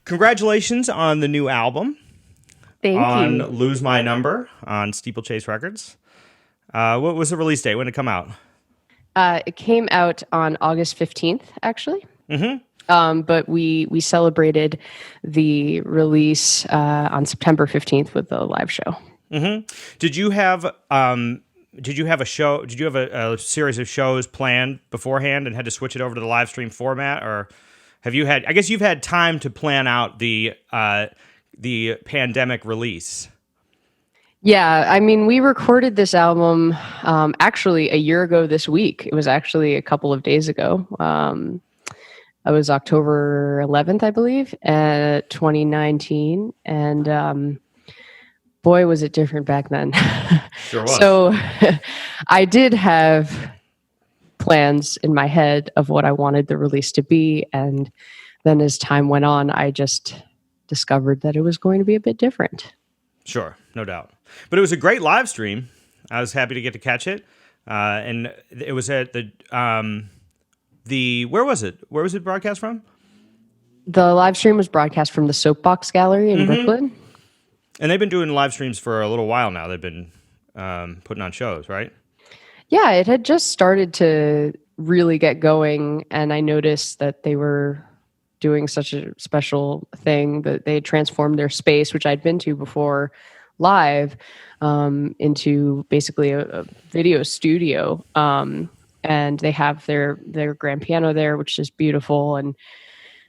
Congratulations on the new album. Thank on you. Lose My Number on Steeplechase Records. What was the release date? When did it come out? It came out on August 15th, actually. Mm-hmm. But we celebrated the release on September 15th with the live show. Mm-hmm. Did you have a show? Did you have a series of shows planned beforehand and had to switch it over to the live stream format, or have you had? I guess you've had time to plan out the pandemic release. Yeah, I mean, we recorded this album actually a year ago this week. It was actually a couple of days ago. It was October 11th, I believe, 2019. And boy, was it different back then. Sure was. So I did have plans in my head of what I wanted the release to be. And then as time went on, I just discovered that it was going to be a bit different. Sure, no doubt. But it was a great live stream. I was happy to get to catch it. And it was at the where was it? Where was it broadcast from? The live stream was broadcast from the Soapbox Gallery in Brooklyn. And they've been doing live streams for a little while now. They've been putting on shows, right? Yeah, it had just started to really get going, and I noticed that they were doing such a special thing that they had transformed their space, which I'd been to before live, into basically a video studio. And they have their grand piano there, which is beautiful. And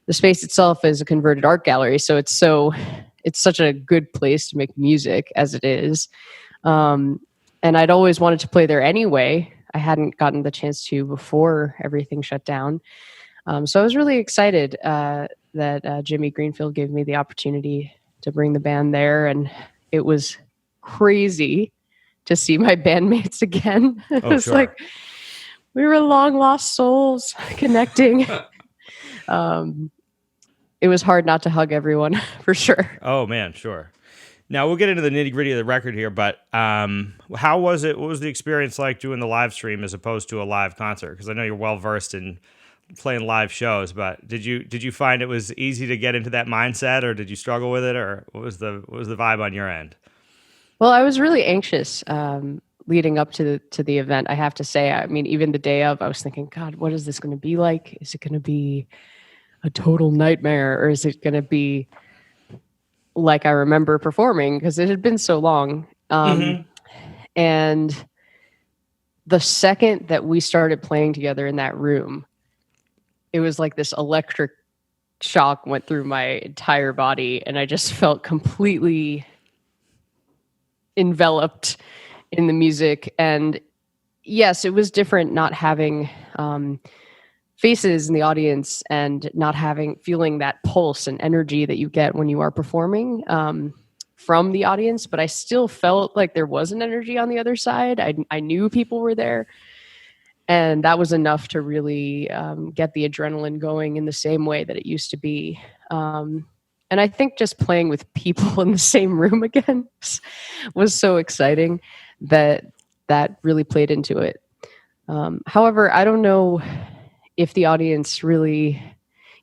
the space itself is a converted art gallery. So it's such a good place to make music as it is. And I'd always wanted to play there anyway. I hadn't gotten the chance to before everything shut down. So I was really excited that Jimmy Greenfield gave me the opportunity to bring the band there. And it was crazy to see my bandmates again. It was sure. like we were long lost souls connecting. It was hard not to hug everyone, for sure. Oh, man, sure. Now, we'll get into the nitty-gritty of the record here, but how was it? What was the experience like doing the live stream as opposed to a live concert? Because I know you're well-versed in playing live shows, but did you find it was easy to get into that mindset, or did you struggle with it, or what was the vibe on your end? Well, I was really anxious leading up to the event. I have to say, I mean, even the day of, I was thinking, God, what is this going to be like? Is it going to be a total nightmare, or is it going to be like I remember performing? Because it had been so long. And the second that we started playing together in that room, it was like this electric shock went through my entire body, and I just felt completely enveloped in the music. And yes, it was different not having faces in the audience and not feeling that pulse and energy that you get when you are performing from the audience, but I still felt like there was an energy on the other side. I knew people were there, and that was enough to really get the adrenaline going in the same way that it used to be. And I think just playing with people in the same room again was so exciting that really played into it. However, I don't know if the audience really,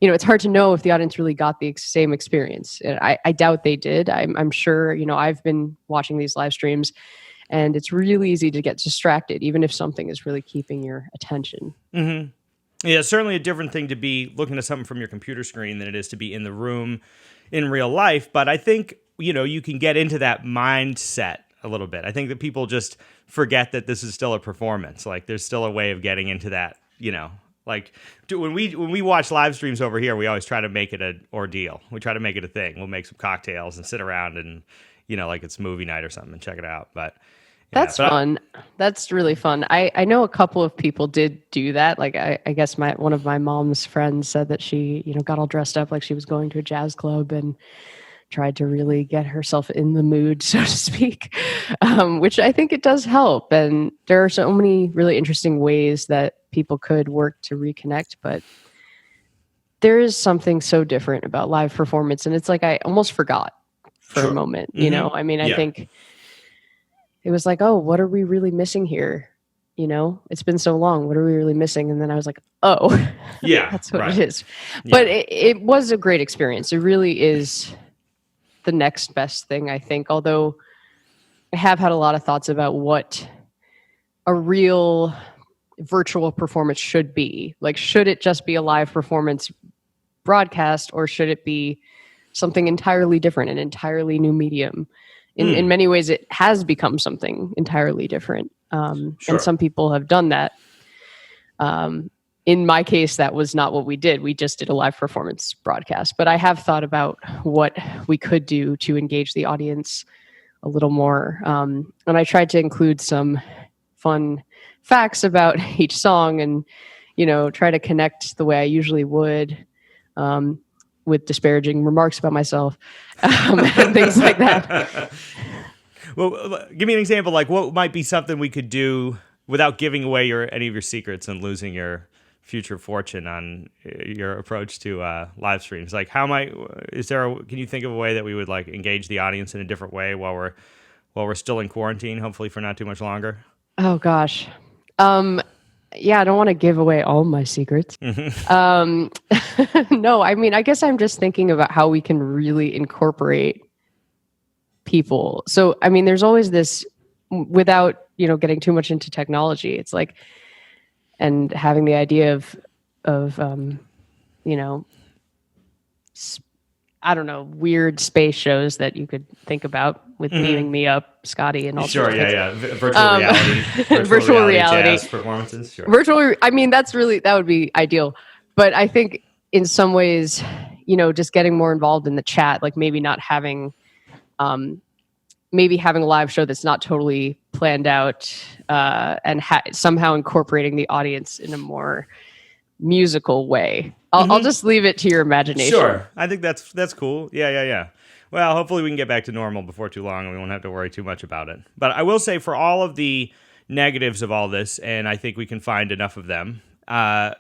it's hard to know if the audience really got the same experience. I doubt they did. I'm sure, I've been watching these live streams, and it's really easy to get distracted, even if something is really keeping your attention. Mm-hmm. Yeah, it's certainly a different thing to be looking at something from your computer screen than it is to be in the room in real life. But I think, you can get into that mindset a little bit. I think that people just forget that this is still a performance. Like, there's still a way of getting into that, Like, when we watch live streams over here, we always try to make it an ordeal. We try to make it a thing. We'll make some cocktails and sit around and, like it's movie night or something and check it out. But that's fun. That's really fun. I know a couple of people did do that. Like, I guess one of my mom's friends said that she, got all dressed up like she was going to a jazz club and tried to really get herself in the mood, so to speak, which I think it does help. And there are so many really interesting ways that people could work to reconnect, but there is something so different about live performance. And it's like, I almost forgot for a moment, I mean, I think it was like, oh, what are we really missing here? it's been so long. What are we really missing? And then I was like, oh, Yeah, that's what right. it is. Yeah. But it was a great experience. It really is the next best thing, I think. Although I have had a lot of thoughts about what a real virtual performance should be. Like, should it just be a live performance broadcast, or should it be something entirely different, an entirely new medium? In many ways, it has become something entirely different. Sure. And some people have done that. In my case, that was not what we did. We just did a live performance broadcast. But I have thought about what we could do to engage the audience a little more. And I tried to include some fun facts about each song and, try to connect the way I usually would, with disparaging remarks about myself, and things like that. Well, give me an example. Like, what might be something we could do without giving away any of your secrets and losing your future fortune on your approach to live streams? Like, can you think of a way that we would like engage the audience in a different way while we're still in quarantine, hopefully for not too much longer? Oh gosh. Yeah, I don't want to give away all my secrets. No, I mean, I guess I'm just thinking about how we can really incorporate people. So, I mean, there's always this, without, getting too much into technology, it's like, and having the idea of I don't know, weird space shows that you could think about with beaming me up, Scotty, and all sorts of things. Yeah. Virtual reality. Virtual reality. Jazz performances. Sure. I mean, that would be ideal. But I think in some ways, just getting more involved in the chat, like maybe not having, maybe having a live show that's not totally planned out, and somehow incorporating the audience in a more musical way. I'll just leave it to your imagination. Sure. I think that's cool. Yeah. Well, hopefully we can get back to normal before too long and we won't have to worry too much about it. But I will say, for all of the negatives of all this, and I think we can find enough of them, I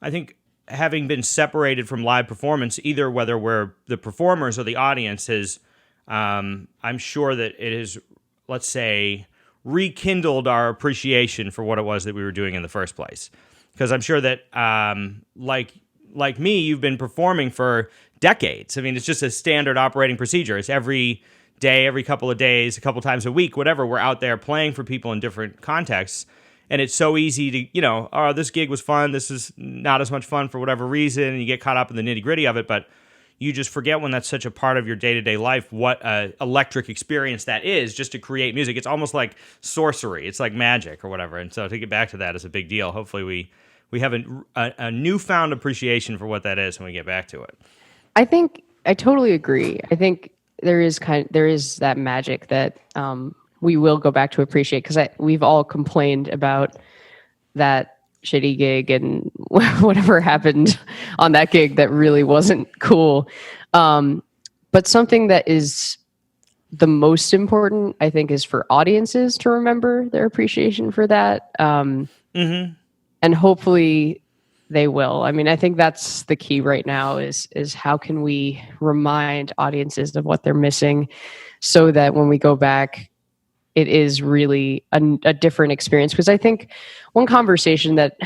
think having been separated from live performance, either whether we're the performers or the audience, I'm sure that it has, let's say, rekindled our appreciation for what it was that we were doing in the first place. Because I'm sure that, like me, you've been performing for decades. I mean, it's just a standard operating procedure. It's every day, every couple of days, a couple times a week, whatever. We're out there playing for people in different contexts. And it's so easy to, this gig was fun. This is not as much fun for whatever reason. And you get caught up in the nitty gritty of it. But you just forget, when that's such a part of your day-to-day life, what an electric experience that is, just to create music. It's almost like sorcery. It's like magic or whatever. And so to get back to that is a big deal. Hopefully we have a newfound appreciation for what that is when we get back to it. I think I totally agree. I think there is that magic that we will go back to appreciate, because we've all complained about that shitty gig and whatever happened on that gig that really wasn't cool. But something that is the most important, I think, is for audiences to remember their appreciation for that. And hopefully they will. I mean, I think that's the key right now is how can we remind audiences of what they're missing, so that when we go back, it is really a different experience. Because I think one conversation that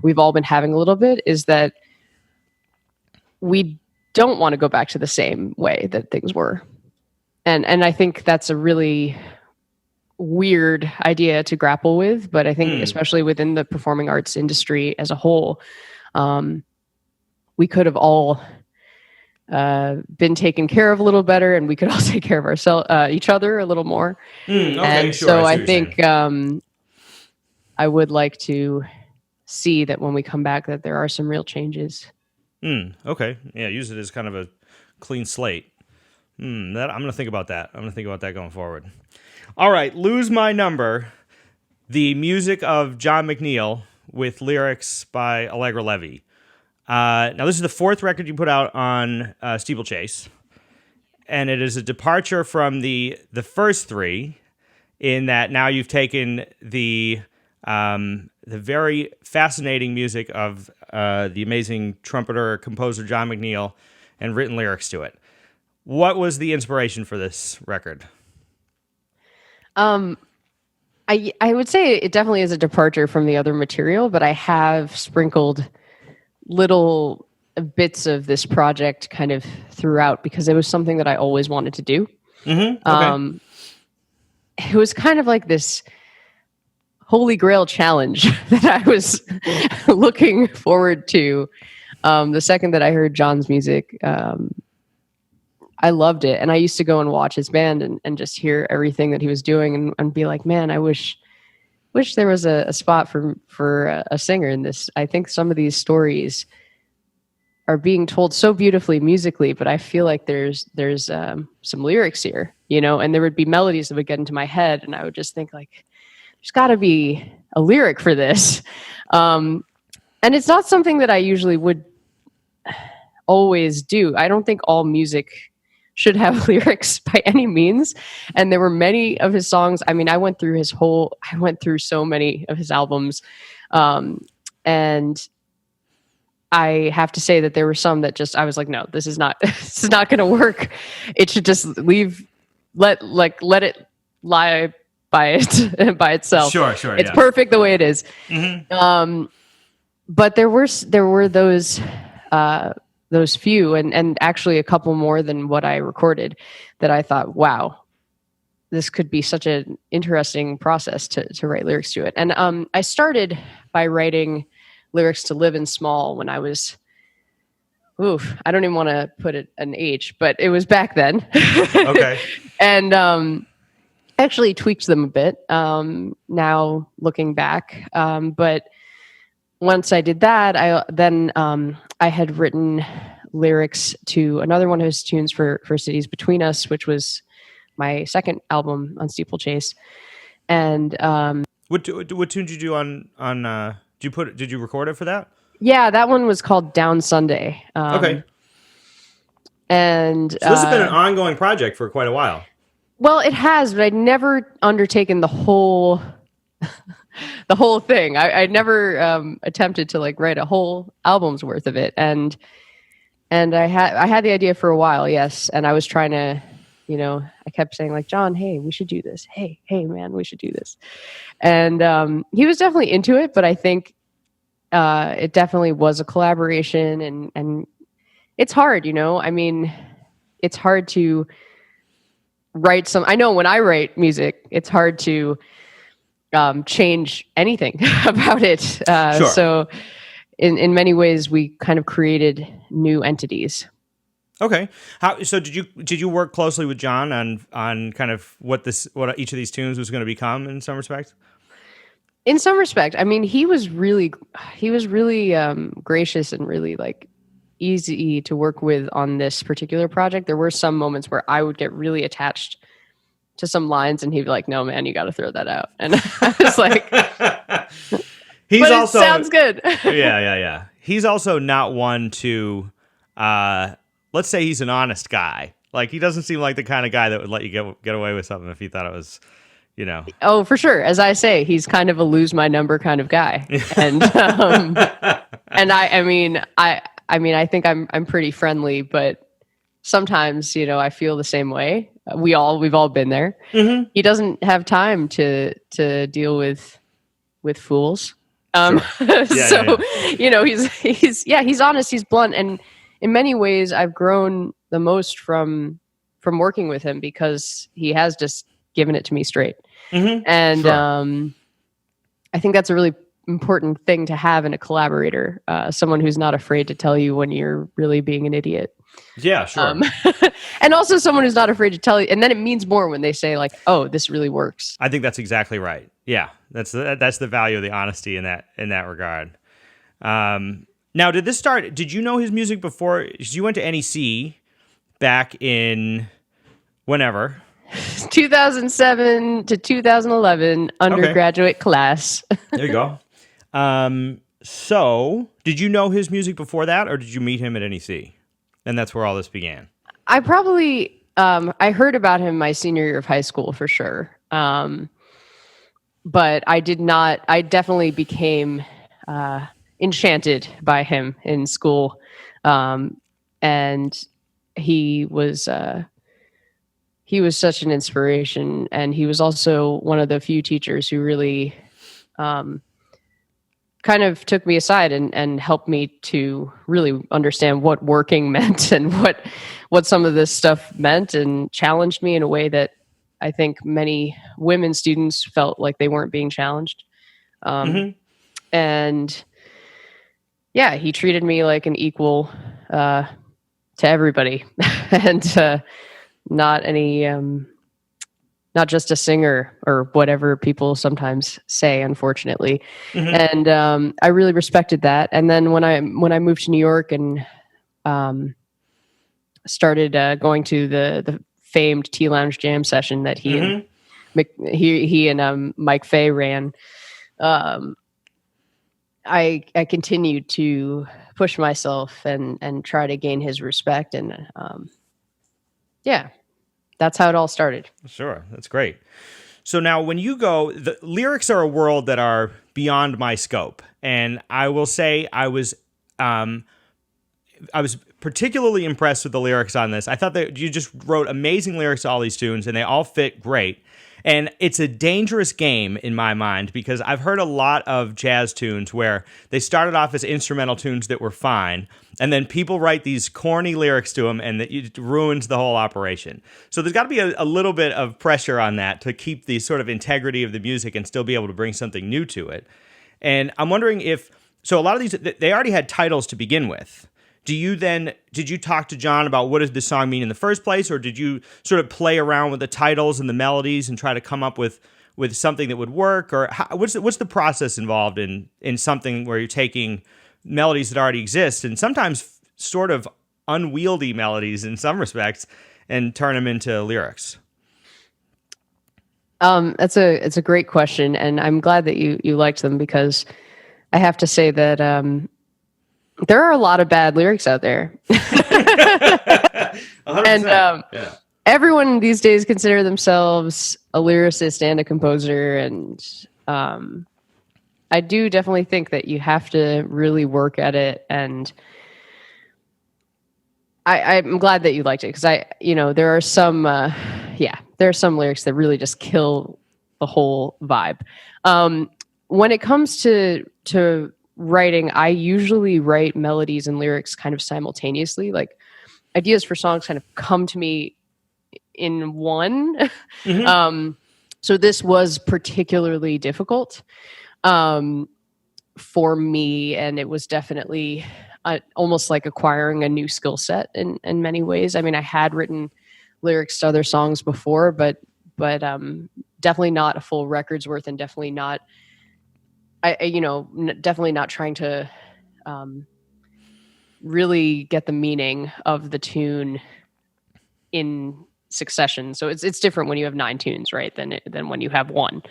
we've all been having a little bit is that we don't want to go back to the same way that things were. And I think that's a really weird idea to grapple with, but I think especially within the performing arts industry as a whole, we could have all been taken care of a little better, and we could all take care of each other a little more. Okay, and sure, so I I think I would like to see that when we come back, that there are some real changes. Okay. Yeah, use it as kind of a clean slate. I'm going to think about that. I'm going to think about that going forward. All right, Lose My Number, the music of John McNeil with lyrics by Allegra Levy. Now, this is the fourth record you put out on Steeplechase, and it is a departure from the first three, in that now you've taken the very fascinating music of the amazing trumpeter, composer John McNeil, and written lyrics to it. What was the inspiration for this record? I would say it definitely is a departure from the other material, but I have sprinkled little bits of this project kind of throughout because it was something that I always wanted to do. Mm-hmm. Okay. It was kind of like this holy grail challenge that I was looking forward to. The second that I heard John's music, I loved it. And I used to go and watch his band and just hear everything that he was doing and be like, man, I wish there was a spot for a singer in this. I think some of these stories are being told so beautifully musically, but I feel like there's some lyrics here, and there would be melodies that would get into my head. And I would just think like, there's gotta be a lyric for this. And it's not something that I usually would always do. I don't think all music should have lyrics by any means. And there were many of his songs. I mean, I went through so many of his albums. And I have to say that there were some that just, I was like, no, this is not going to work. It should just let it lie by itself. Sure. It's perfect the way it is. Mm-hmm. But there were those few and actually a couple more than what I recorded that I thought, wow, this could be such an interesting process to write lyrics to it. And I started by writing lyrics to Live in Small when I was, I don't even want to put an age, but it was back then. Okay. And actually tweaked them a bit now looking back. But once I did that, I had written lyrics to another one of his tunes for Cities Between Us, which was my second album on Steeplechase. And what tune did you do on did you record it for that? Yeah, that one was called Down Sunday. Okay. And so this has been an ongoing project for quite a while. Well, it has, but I'd never undertaken the whole thing. I'd never attempted to write a whole album's worth of it. And I had the idea for a while, yes. And I was trying to, I kept saying John, hey, we should do this. Hey man, we should do this. And he was definitely into it, but I think it definitely was a collaboration and it's hard, I mean, it's hard to write I know when I write music, it's hard to change anything about it. Sure. So in many ways, we kind of created new entities. Okay. So did you work closely with John on kind of what each of these tunes was going to become in some respect? In some respect, I mean, he was really gracious and really easy to work with on this particular project. There were some moments where I would get really attached to some lines and he'd be like, no, man, you got to throw that out. And I was like, it sounds good. Yeah. He's also not one to, let's say he's an honest guy. He doesn't seem like the kind of guy that would let you get away with something if he thought it was, Oh, for sure. As I say, he's kind of a lose my number kind of guy. And, and I think I'm pretty friendly, but sometimes, I feel the same way. We've all been there. Mm-hmm. He doesn't have time to deal with fools. Sure. Yeah. He's honest, he's blunt. And in many ways I've grown the most from working with him because he has just given it to me straight. Mm-hmm. And, sure. I think that's a really important thing to have in a collaborator, someone who's not afraid to tell you when you're really being an idiot. Yeah, sure. And also someone who's not afraid to tell you, and then it means more when they say oh, this really works. I think that's exactly right. Yeah, that's the value of the honesty in that regard. Now, did you know his music before? You went to NEC back in whenever? 2007 to 2011 undergraduate class. There you go. So, did you know his music before that, or did you meet him at NEC? And that's where all this began. I probably I heard about him my senior year of high school for sure. But I did not. I definitely became enchanted by him in school, and he was. he was such an inspiration, and he was also one of the few teachers who really kind of took me aside and helped me to really understand what working meant and what some of this stuff meant, and challenged me in a way that I think many women students felt like they weren't being challenged. And yeah, he treated me like an equal to everybody, and not just a singer or whatever people sometimes say, unfortunately. And I really respected that. And then when I moved to New York and started going to the famed Tea Lounge Jam session that he and Mike Fay ran, I continued to push myself and try to gain his respect. And yeah, that's how it all started. Sure. That's great. So now when you go, the lyrics are a world that are beyond my scope. And I will say I was particularly impressed with the lyrics on this. I thought that you just wrote amazing lyrics to all these tunes, and they all fit great. And it's a dangerous game in my mind, because I've heard a lot of jazz tunes where they started off as instrumental tunes that were fine, and then people write these corny lyrics to them, and it ruins the whole operation. So there's got to be a little bit of pressure on that to keep the sort of integrity of the music and still be able to bring something new to it. And I'm wondering so a lot of these, they already had titles to begin with. Did you talk to John about what does this song mean in the first place, or did you sort of play around with the titles and the melodies and try to come up with something that would work? Or what's the process involved in something where you're taking melodies that already exist, and sometimes sort of unwieldy melodies in some respects, and turn them into lyrics? It's a great question, and I'm glad that you liked them, because I have to say that there are a lot of bad lyrics out there. And everyone these days consider themselves a lyricist and a composer, and I do definitely think that you have to really work at it. And I'm glad that you liked it, because there are some lyrics that really just kill the whole vibe. When it comes to writing, I usually write melodies and lyrics kind of simultaneously. Like, ideas for songs kind of come to me in one. So this was particularly difficult for me, and it was definitely almost like acquiring a new skill set in many ways. I mean, I had written lyrics to other songs before, but definitely not a full record's worth, and definitely not definitely not trying to really get the meaning of the tune in succession. So it's different when you have 9 tunes, right, than when you have one.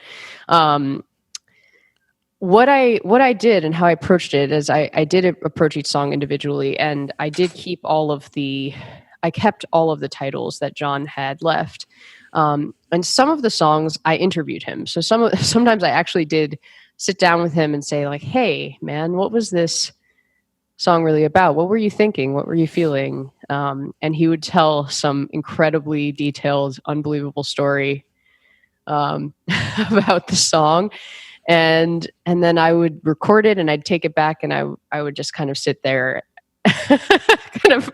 What I did and how I approached it is I did approach each song individually, and I did keep I kept all of the titles that John had left. And some of the songs I interviewed him. So sometimes I actually did sit down with him and say, like, hey man, what was this song really about? What were you thinking? What were you feeling? And he would tell some incredibly detailed, unbelievable story about the song. And then I would record it, and I'd take it back, and I would just kind of sit there kind of,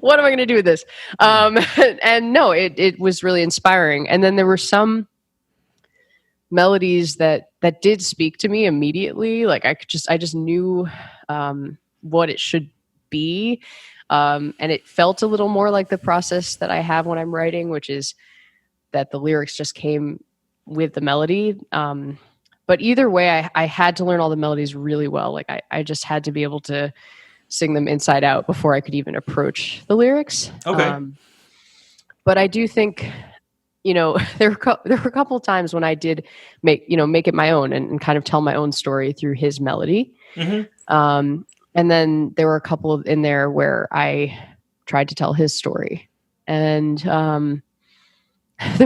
what am I going to do with this? And no, it was really inspiring. And then there were some melodies that did speak to me immediately. Like I just knew what it should be. And it felt a little more like the process that I have when I'm writing, which is that the lyrics just came with the melody. But either way, I had to learn all the melodies really well. Like I just had to be able to sing them inside out before I could even approach the lyrics. Okay. But I do think, there were a couple of times when I did make it my own and kind of tell my own story through his melody. Mm-hmm. And then there were a couple in there where I tried to tell his story. And there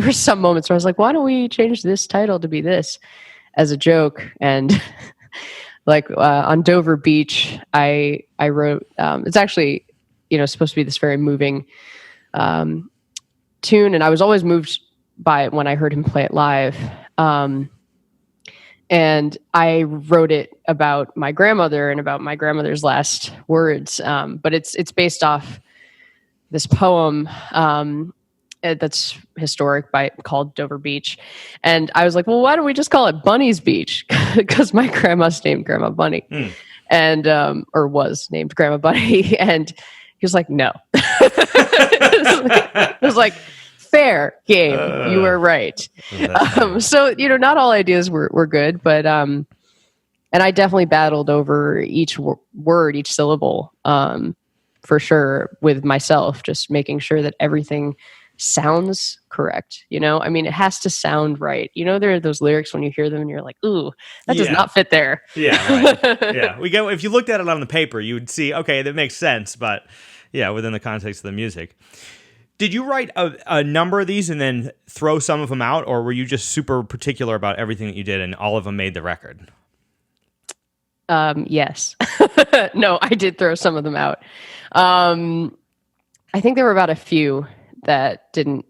were some moments where I was like, why don't we change this title to be this, as a joke? And like on Dover Beach, I wrote, it's actually, supposed to be this very moving tune, and I was always moved by it when I heard him play it live. And I wrote it about my grandmother and about my grandmother's last words. But it's based off this poem that's historic called Dover Beach. And I was like, well, why don't we just call it Bunny's Beach? Because my grandma's named Grandma Bunny. And or was named Grandma Bunny. And he was like, no. It was like, fair game. You were right. So, not all ideas were good, but, and I definitely battled over each word, each syllable, for sure with myself, just making sure that everything sounds correct. I mean, it has to sound right. There are those lyrics when you hear them and you're like, ooh, that does not fit there. Yeah. Right. Yeah. If you looked at it on the paper, you would see, okay, that makes sense. But yeah, within the context of the music. Did you write a number of these and then throw some of them out, or were you just super particular about everything that you did and all of them made the record? Yes. No, I did throw some of them out. I think there were about a few that didn't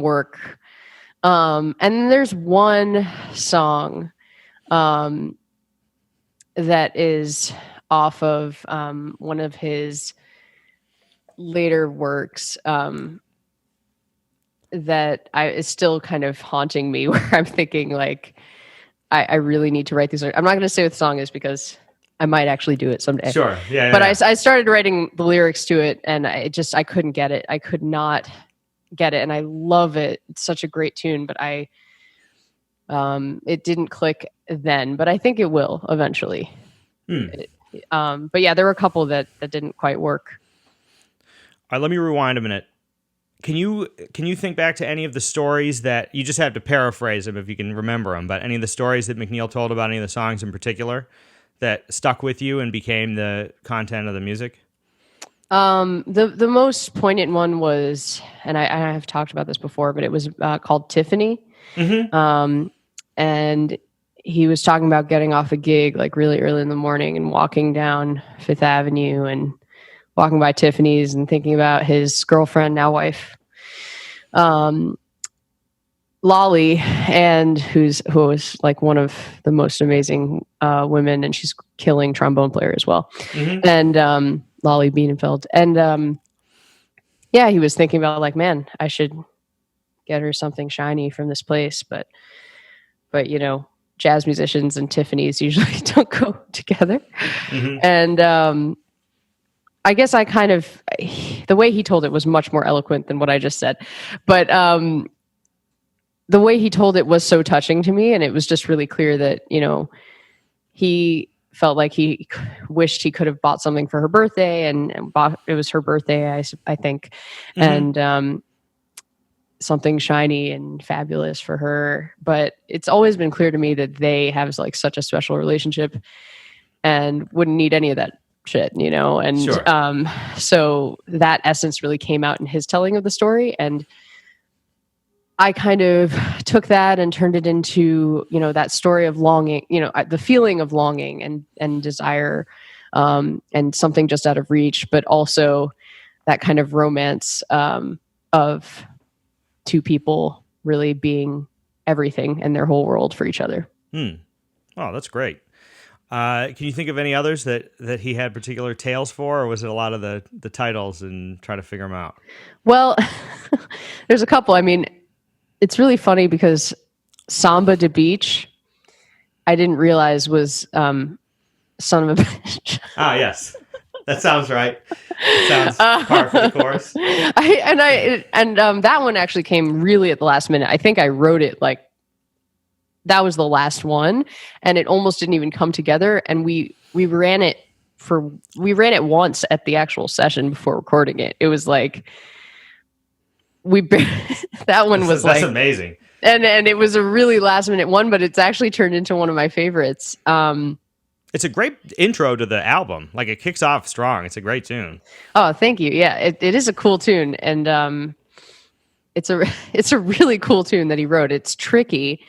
work. And there's one song that is off of one of his later works that is still kind of haunting me, where I'm thinking like, I really need to write these. I'm not going to say what the song is because I might actually do it someday. Sure. Yeah. But I started writing the lyrics to it, and I couldn't get it. I could not get it. And I love it. It's such a great tune, but it didn't click then, but I think it will eventually. But yeah, there were a couple that didn't quite work. All right, let me rewind a minute. Can you think back to any of the stories that you just have to paraphrase them if you can remember them? But any of the stories that McNeil told about any of the songs in particular that stuck with you and became the content of the music? The most poignant one was, and I have talked about this before, but it was called Tiffany. And he was talking about getting off a gig like really early in the morning and walking down Fifth Avenue and walking by Tiffany's and thinking about his girlfriend, now wife, Lolly, and who was like one of the most amazing women, and she's killing trombone player as well. And Lolly Bienenfeld. And yeah, he was thinking about like, man, I should get her something shiny from this place, but jazz musicians and Tiffany's usually don't go together. And I guess the way he told it was much more eloquent than what I just said. But the way he told it was so touching to me, and it was just really clear that, he felt like he wished he could have bought something for her birthday, and it was her birthday, I think. And something shiny and fabulous for her. But it's always been clear to me that they have like such a special relationship and wouldn't need any of that shit, and sure. So that essence really came out in his telling of the story, and I kind of took that and turned it into that story of longing, the feeling of longing and desire, and something just out of reach, but also that kind of romance of two people really being everything and their whole world for each other. Oh, that's great. Can you think of any others that he had particular tales for, or was it a lot of the titles and try to figure them out? Well, there's a couple. I mean, it's really funny because Samba de Beach, I didn't realize was Son of a Bitch. Ah, yes. That sounds right. Sounds par for the course. That one actually came really at the last minute. I think I wrote it like that was the last one, and it almost didn't even come together. And we ran it once at the actual session before recording it. It was like that one was that's amazing. And it was a really last minute one, but it's actually turned into one of my favorites. It's a great intro to the album. Like, it kicks off strong. It's a great tune. Oh, thank you. Yeah, it is a cool tune, and it's a really cool tune that he wrote. It's tricky,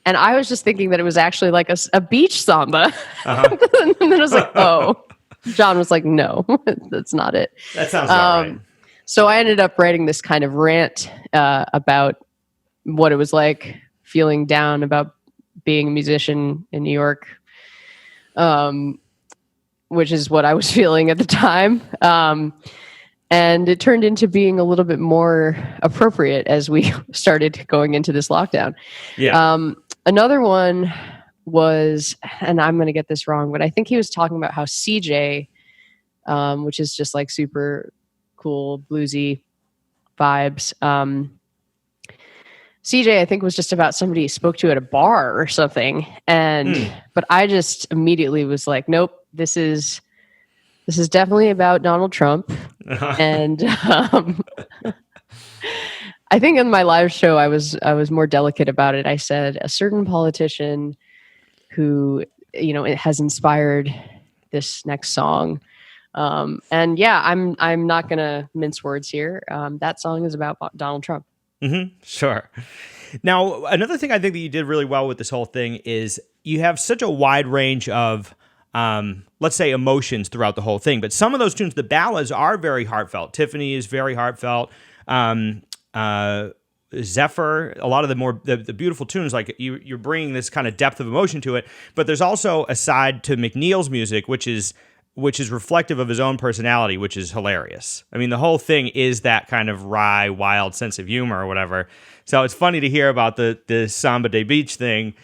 and I was just thinking that it was actually like a beach samba. And then I was like, oh. John was like, no, that's not it. That sounds about right. So I ended up writing this kind of rant about what it was like feeling down about being a musician in New York, which is what I was feeling at the time. And it turned into being a little bit more appropriate as we started going into this lockdown. Yeah. Another one was, and I'm going to get this wrong, but I think he was talking about how CJ, which is just like super cool bluesy vibes. CJ, I think, was just about somebody he spoke to at a bar or something. But I just immediately was like, nope, this is definitely about Donald Trump. And I think in my live show, I was more delicate about it. I said a certain politician who, it has inspired this next song. And yeah, I'm not going to mince words here. That song is about Donald Trump. Mm-hmm. Sure. Now, another thing I think that you did really well with this whole thing is you have such a wide range of, let's say, emotions throughout the whole thing. But some of those tunes, the ballads, are very heartfelt. Tiffany is very heartfelt. Zephyr, a lot of the beautiful tunes, like you're bringing this kind of depth of emotion to it. But there's also a side to McNeil's music, which is reflective of his own personality, which is hilarious. I mean, the whole thing is that kind of wry, wild sense of humor or whatever. So it's funny to hear about the Samba de Beach thing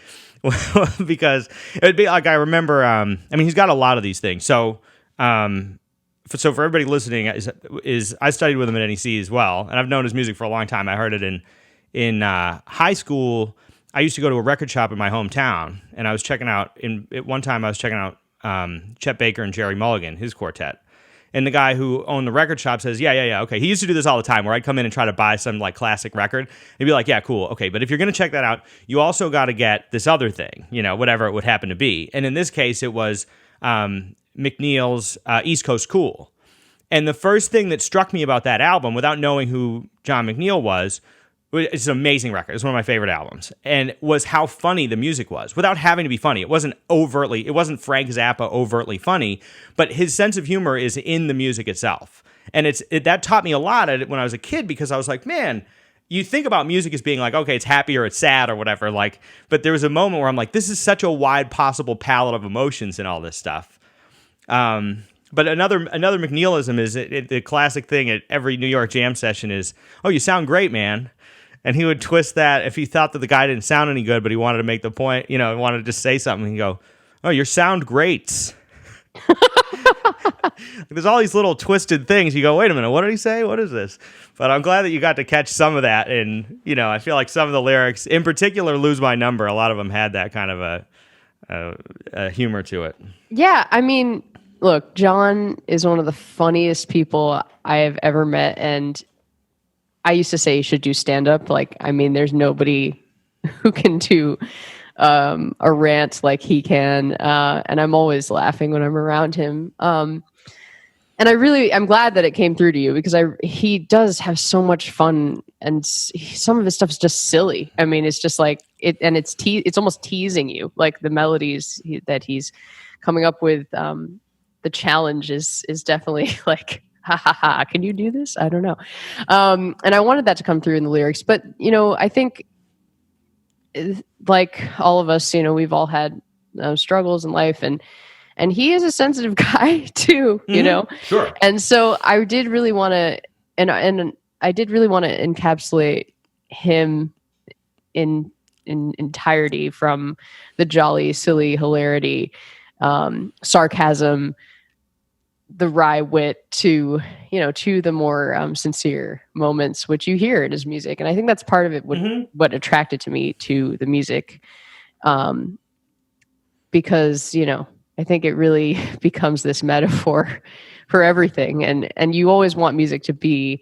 because it'd be like, I remember, he's got a lot of these things. So for everybody listening, is I studied with him at NEC as well, and I've known his music for a long time. I heard it in high school. I used to go to a record shop in my hometown, and I was checking out, at one time I was checking out Chet Baker and Jerry Mulligan, his quartet. And the guy who owned the record shop says, yeah, okay. He used to do this all the time where I'd come in and try to buy some like classic record. He'd be like, yeah, cool. Okay, but if you're going to check that out, you also got to get this other thing, whatever it would happen to be. And in this case, it was McNeil's East Coast Cool. And the first thing that struck me about that album, without knowing who John McNeil was, it's an amazing record. It's one of my favorite albums. And was how funny the music was without having to be funny. It wasn't Frank Zappa overtly funny, but his sense of humor is in the music itself. And that taught me a lot when I was a kid, because I was like, man, you think about music as being like, okay, it's happy or it's sad or whatever. Like, but there was a moment where I'm like, this is such a wide possible palette of emotions and all this stuff. But another McNeilism is the classic thing at every New York jam session is, oh, you sound great, man. And he would twist that if he thought that the guy didn't sound any good, but he wanted to make the point, wanted to just say something. He'd go, oh, your sound greats. There's all these little twisted things. You go, wait a minute, what did he say? What is this? But I'm glad that you got to catch some of that. And, I feel like some of the lyrics, in particular, Lose My Number, a lot of them had that kind of a humor to it. Yeah, I mean, look, John is one of the funniest people I have ever met. And I used to say you should do stand-up. Like, I mean, there's nobody who can do a rant like he can. And I'm always laughing when I'm around him. And I'm glad that it came through to you, because he does have so much fun, and some of his stuff is just silly. I mean, it's just like it, and it's almost teasing you, like the melodies that he's coming up with. The challenge is definitely like, ha ha ha, can you do this? I don't know. And I wanted that to come through in the lyrics, but I think like all of us, we've all had struggles in life, and he is a sensitive guy too, Sure. And so I did really want to, and I did really want to encapsulate him in entirety, from the jolly, silly hilarity, sarcasm, the wry wit, to the more sincere moments, which you hear in his music. And I think that's part of it, what attracted to me to the music, because I think it really becomes this metaphor for everything, and you always want music to be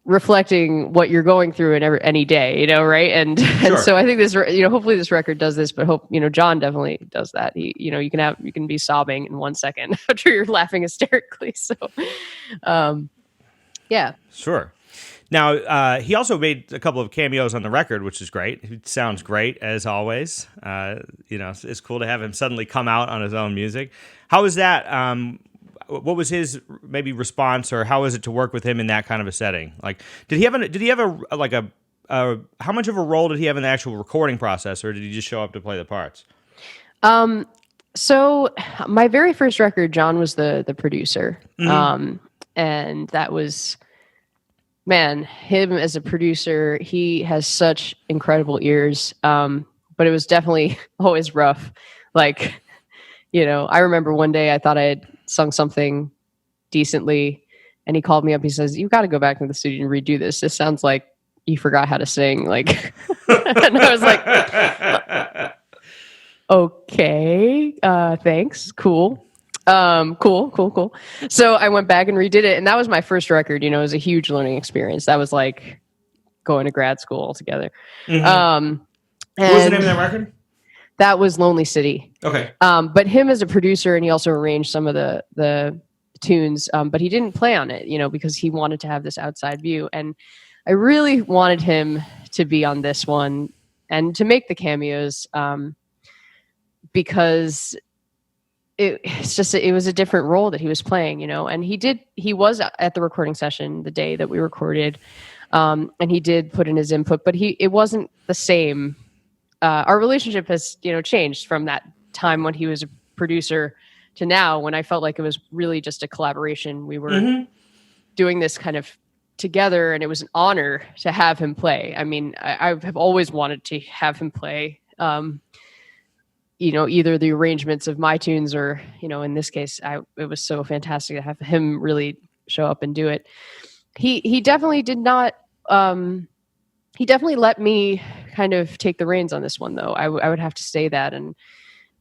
reflecting what you're going through in any day, right? And Sure. And so I think this, hopefully this record does this, but John definitely does that. He, you can be sobbing in 1 second after you're laughing hysterically. So, yeah. Sure. Now, he also made a couple of cameos on the record, which is great. He sounds great, as always. It's cool to have him suddenly come out on his own music. How was that? what was his maybe response, or how was it to work with him in that kind of a setting? Like, did he have how much of a role did he have in the actual recording process, or did he just show up to play the parts? So my very first record, John was the producer. And that was, man, him as a producer, he has such incredible ears. But it was definitely always rough. Like, I remember one day I thought I had sung something decently, and he called me up. He says, "You got to go back into the studio and redo this. This sounds like you forgot how to sing." Like, and I was like, okay, thanks. Cool. Cool. So I went back and redid it. And that was my first record. It was a huge learning experience. That was like going to grad school altogether. What was the name of that record? That was Lonely City. Okay. But him as a producer, and he also arranged some of the tunes, but he didn't play on it, because he wanted to have this outside view. And I really wanted him to be on this one and to make the cameos, because it was a different role that he was playing, and he was at the recording session the day that we recorded, and he did put in his input, but it wasn't the same. Our relationship has, changed from that time when he was a producer to now, when I felt like it was really just a collaboration. We were doing this kind of together, and it was an honor to have him play. I mean, I have always wanted to have him play, either the arrangements of my tunes or, in this case, it was so fantastic to have him really show up and do it. He definitely did not, he definitely let me kind of take the reins on this one, though. I would have to say that.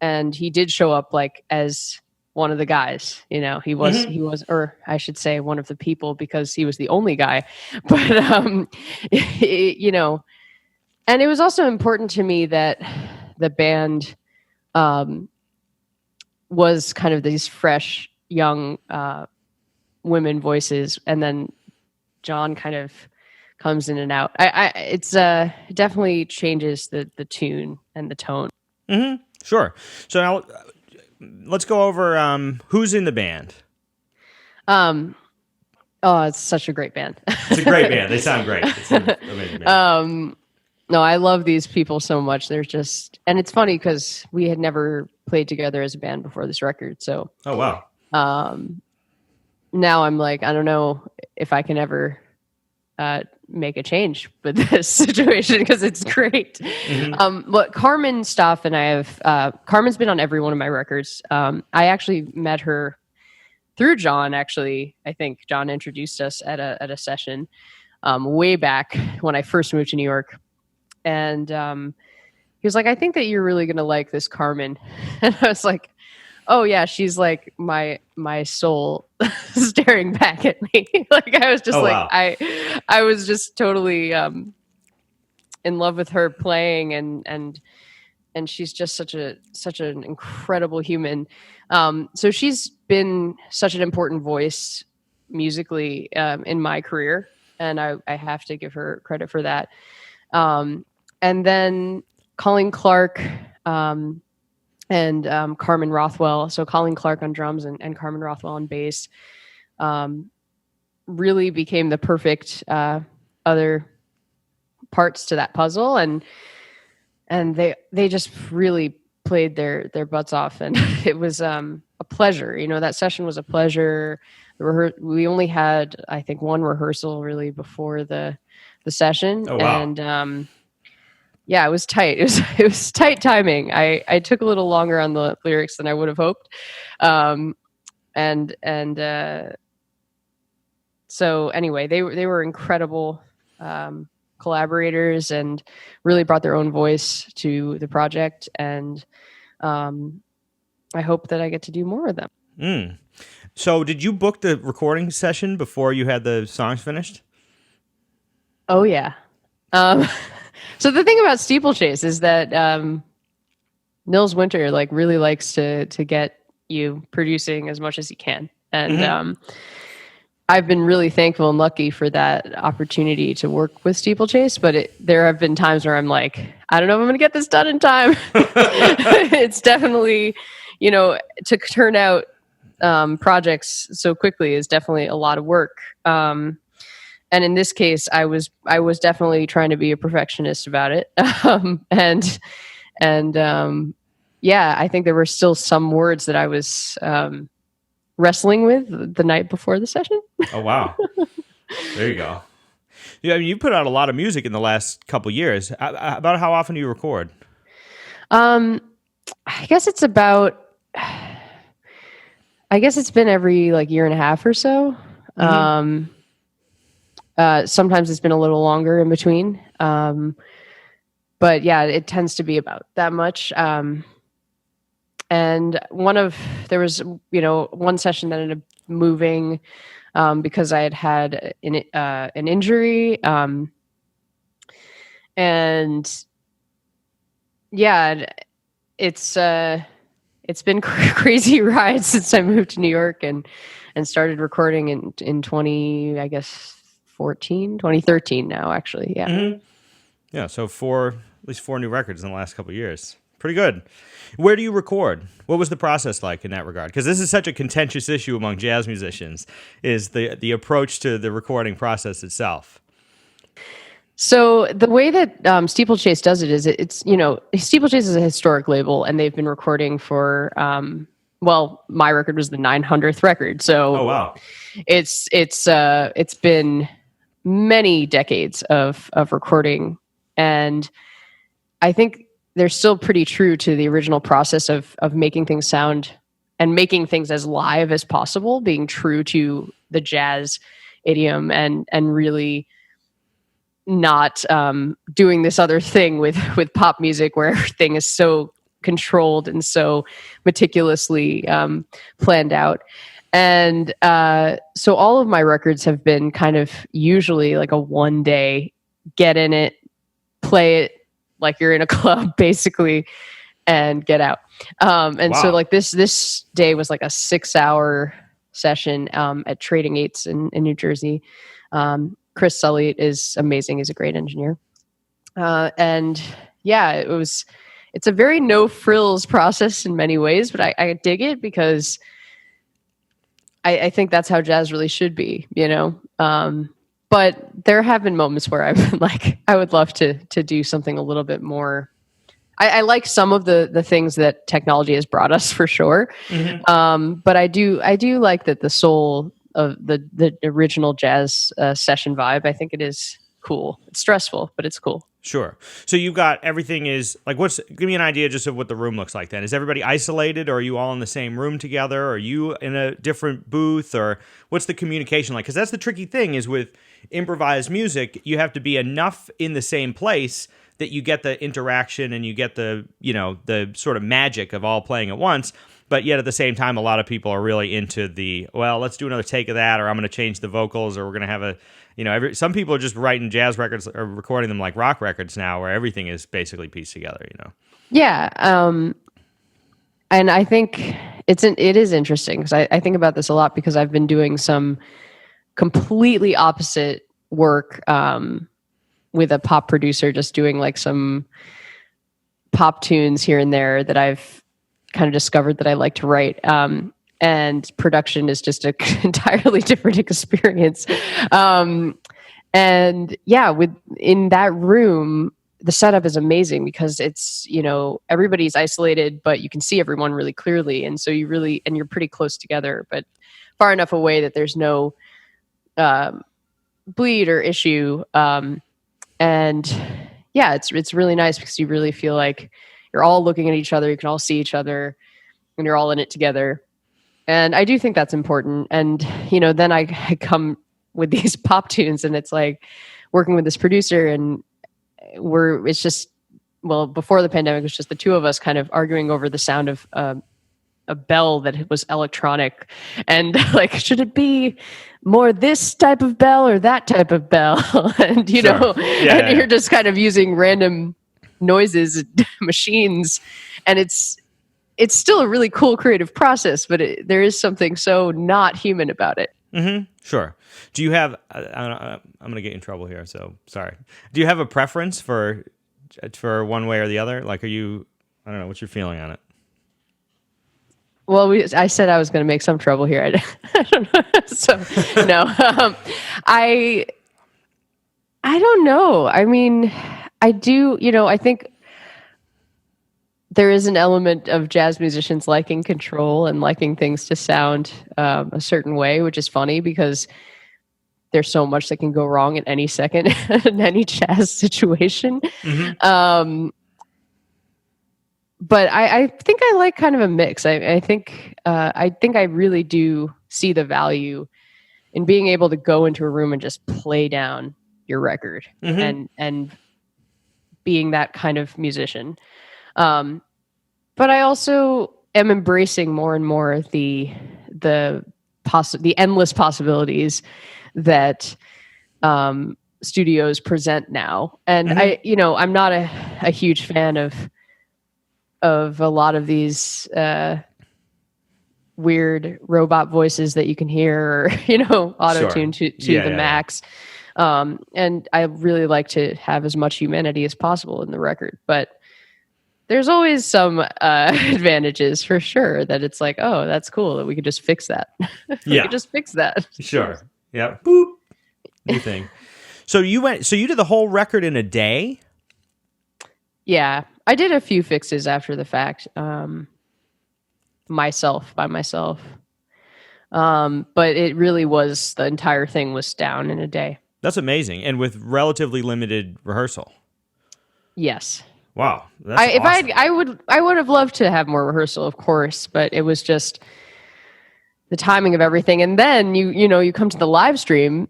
And he did show up like as one of the guys, he was, or I should say one of the people, because he was the only guy, but, and it was also important to me that the band, was kind of these fresh, young, women voices. And then John kind of comes in and out. It definitely changes the tune and the tone. Mm-hmm. Sure. So now let's go over who's in the band. It's such a great band. It's a great band. They sound great. It's an amazing band. No, I love these people so much. They're just, and it's funny because we had never played together as a band before this record. So, oh wow. Now I'm like, I don't know if I can ever make a change with this situation, because it's great. But Carmen Stoff and I have, Carmen's been on every one of my records. I actually met her through John. Actually, I think John introduced us at a session way back when I first moved to New York. And he was like, "I think that you're really going to like this Carmen." And I was like, "Oh yeah, she's like my soul staring back at me." Like I was just wow. I was just totally in love with her playing, and she's just such an incredible human. So she's been such an important voice musically in my career, and I have to give her credit for that. And then Colleen Clark and Carmen Rothwell. So Colleen Clark on drums and Carmen Rothwell on bass really became the perfect other parts to that puzzle. And they just really played their butts off. And it was a pleasure. That session was a pleasure. We only had, I think, one rehearsal really before the session. Oh, wow. And yeah, it was tight. It was tight timing. I took a little longer on the lyrics than I would have hoped. So anyway, they were incredible collaborators and really brought their own voice to the project. And I hope that I get to do more of them. So did you book the recording session before you had the songs finished? Oh yeah. So the thing about Steeplechase is that Nils Winter really likes to get you producing as much as he can. And I've been really thankful and lucky for that opportunity to work with Steeplechase, but there have been times where I'm like, I don't know if I'm going to get this done in time. It's definitely, to turn out projects so quickly is definitely a lot of work. And in this case, I was definitely trying to be a perfectionist about it. Yeah, I think there were still some words that I was wrestling with the night before the session. Oh, wow. There you go. Yeah, I mean, you put out a lot of music in the last couple years. About how often do you record? I guess it's been every like year and a half or so. Mm-hmm. Sometimes it's been a little longer in between. But yeah, it tends to be about that much. And there was, one session that ended up moving because I had an injury. And yeah, it's been crazy ride since I moved to New York and started recording in 2013 now, actually. Yeah. Mm-hmm. Yeah. So at least four new records in the last couple of years. Pretty good. Where do you record? What was the process like in that regard? Because this is such a contentious issue among jazz musicians, is the approach to the recording process itself. So the way that Steeplechase does it is Steeplechase is a historic label, and they've been recording for my record was the 900th record. So oh, wow. It's been many decades of recording, and I think they're still pretty true to the original process of making things sound and making things as live as possible, being true to the jazz idiom and really not doing this other thing with pop music where everything is so controlled and so meticulously planned out. And so all of my records have been kind of usually like a one day, get in it, play it like you're in a club basically, and get out. And wow. So like this day was like a 6-hour session at Trading Eights in New Jersey. Chris Sully is amazing. He's a great engineer. And yeah, it's a very no frills process in many ways, but I dig it because I think that's how jazz really should be, but there have been moments where I've been like, I would love to do something a little bit more. I like some of the things that technology has brought us for sure. Mm-hmm. But I do like that the soul of the original jazz session vibe. I think it is cool. It's stressful, but it's cool. Sure. So you've got everything is like, give me an idea just of what the room looks like then. Is everybody isolated, or are you all in the same room together? Are you in a different booth, or what's the communication like? Because that's the tricky thing is with improvised music, you have to be enough in the same place that you get the interaction and you get the sort of magic of all playing at once. But yet at the same time, a lot of people are really into let's do another take of that, or I'm going to change the vocals, or we're going to have some people are just writing jazz records or recording them like rock records now, where everything is basically pieced together, Yeah. And I think it is interesting because I think about this a lot because I've been doing some completely opposite work with a pop producer, just doing like some pop tunes here and there that I've kind of discovered that I like to write. And production is just an entirely different experience. And yeah, in that room, the setup is amazing because it's, everybody's isolated, but you can see everyone really clearly. And so you're pretty close together, but far enough away that there's no bleed or issue. And yeah, it's really nice because you really feel like you're all looking at each other. You can all see each other and you're all in it together. And I do think that's important. And, then I come with these pop tunes and it's like working with this producer and before the pandemic, it was just the two of us kind of arguing over the sound of a bell that was electronic and like, should it be more this type of bell or that type of bell? And, you're just kind of using random noises, machines, and it's still a really cool creative process, but there is something so not human about it. Mm-hmm. Sure. Do you have, I'm going to get in trouble here, so sorry. Do you have a preference for one way or the other? Like, I don't know, what's your feeling on it? Well, I said I was going to make some trouble here. I don't know. So no, I I don't know. I mean, I do. I think there is an element of jazz musicians liking control and liking things to sound a certain way, which is funny because there's so much that can go wrong at any second in any jazz situation. Mm-hmm. But I think I like kind of a mix. I think I really do see the value in being able to go into a room and just play down your record and being that kind of musician. But I also am embracing more and more the endless possibilities that studios present now. And I'm not a huge fan of a lot of these weird robot voices that you can hear, or auto-tune to the max. And I really like to have as much humanity as possible in the record, but there's always some advantages for sure that it's like, oh, that's cool that we could just fix that. We could just fix that. Sure. Yeah. Boop. New thing. So you did the whole record in a day? Yeah. I did a few fixes after the fact. By myself. But it really was, the entire thing was down in a day. That's amazing. And with relatively limited rehearsal. Yes. Wow. That's awesome. I would have loved to have more rehearsal, of course, but it was just the timing of everything. And then you come to the live stream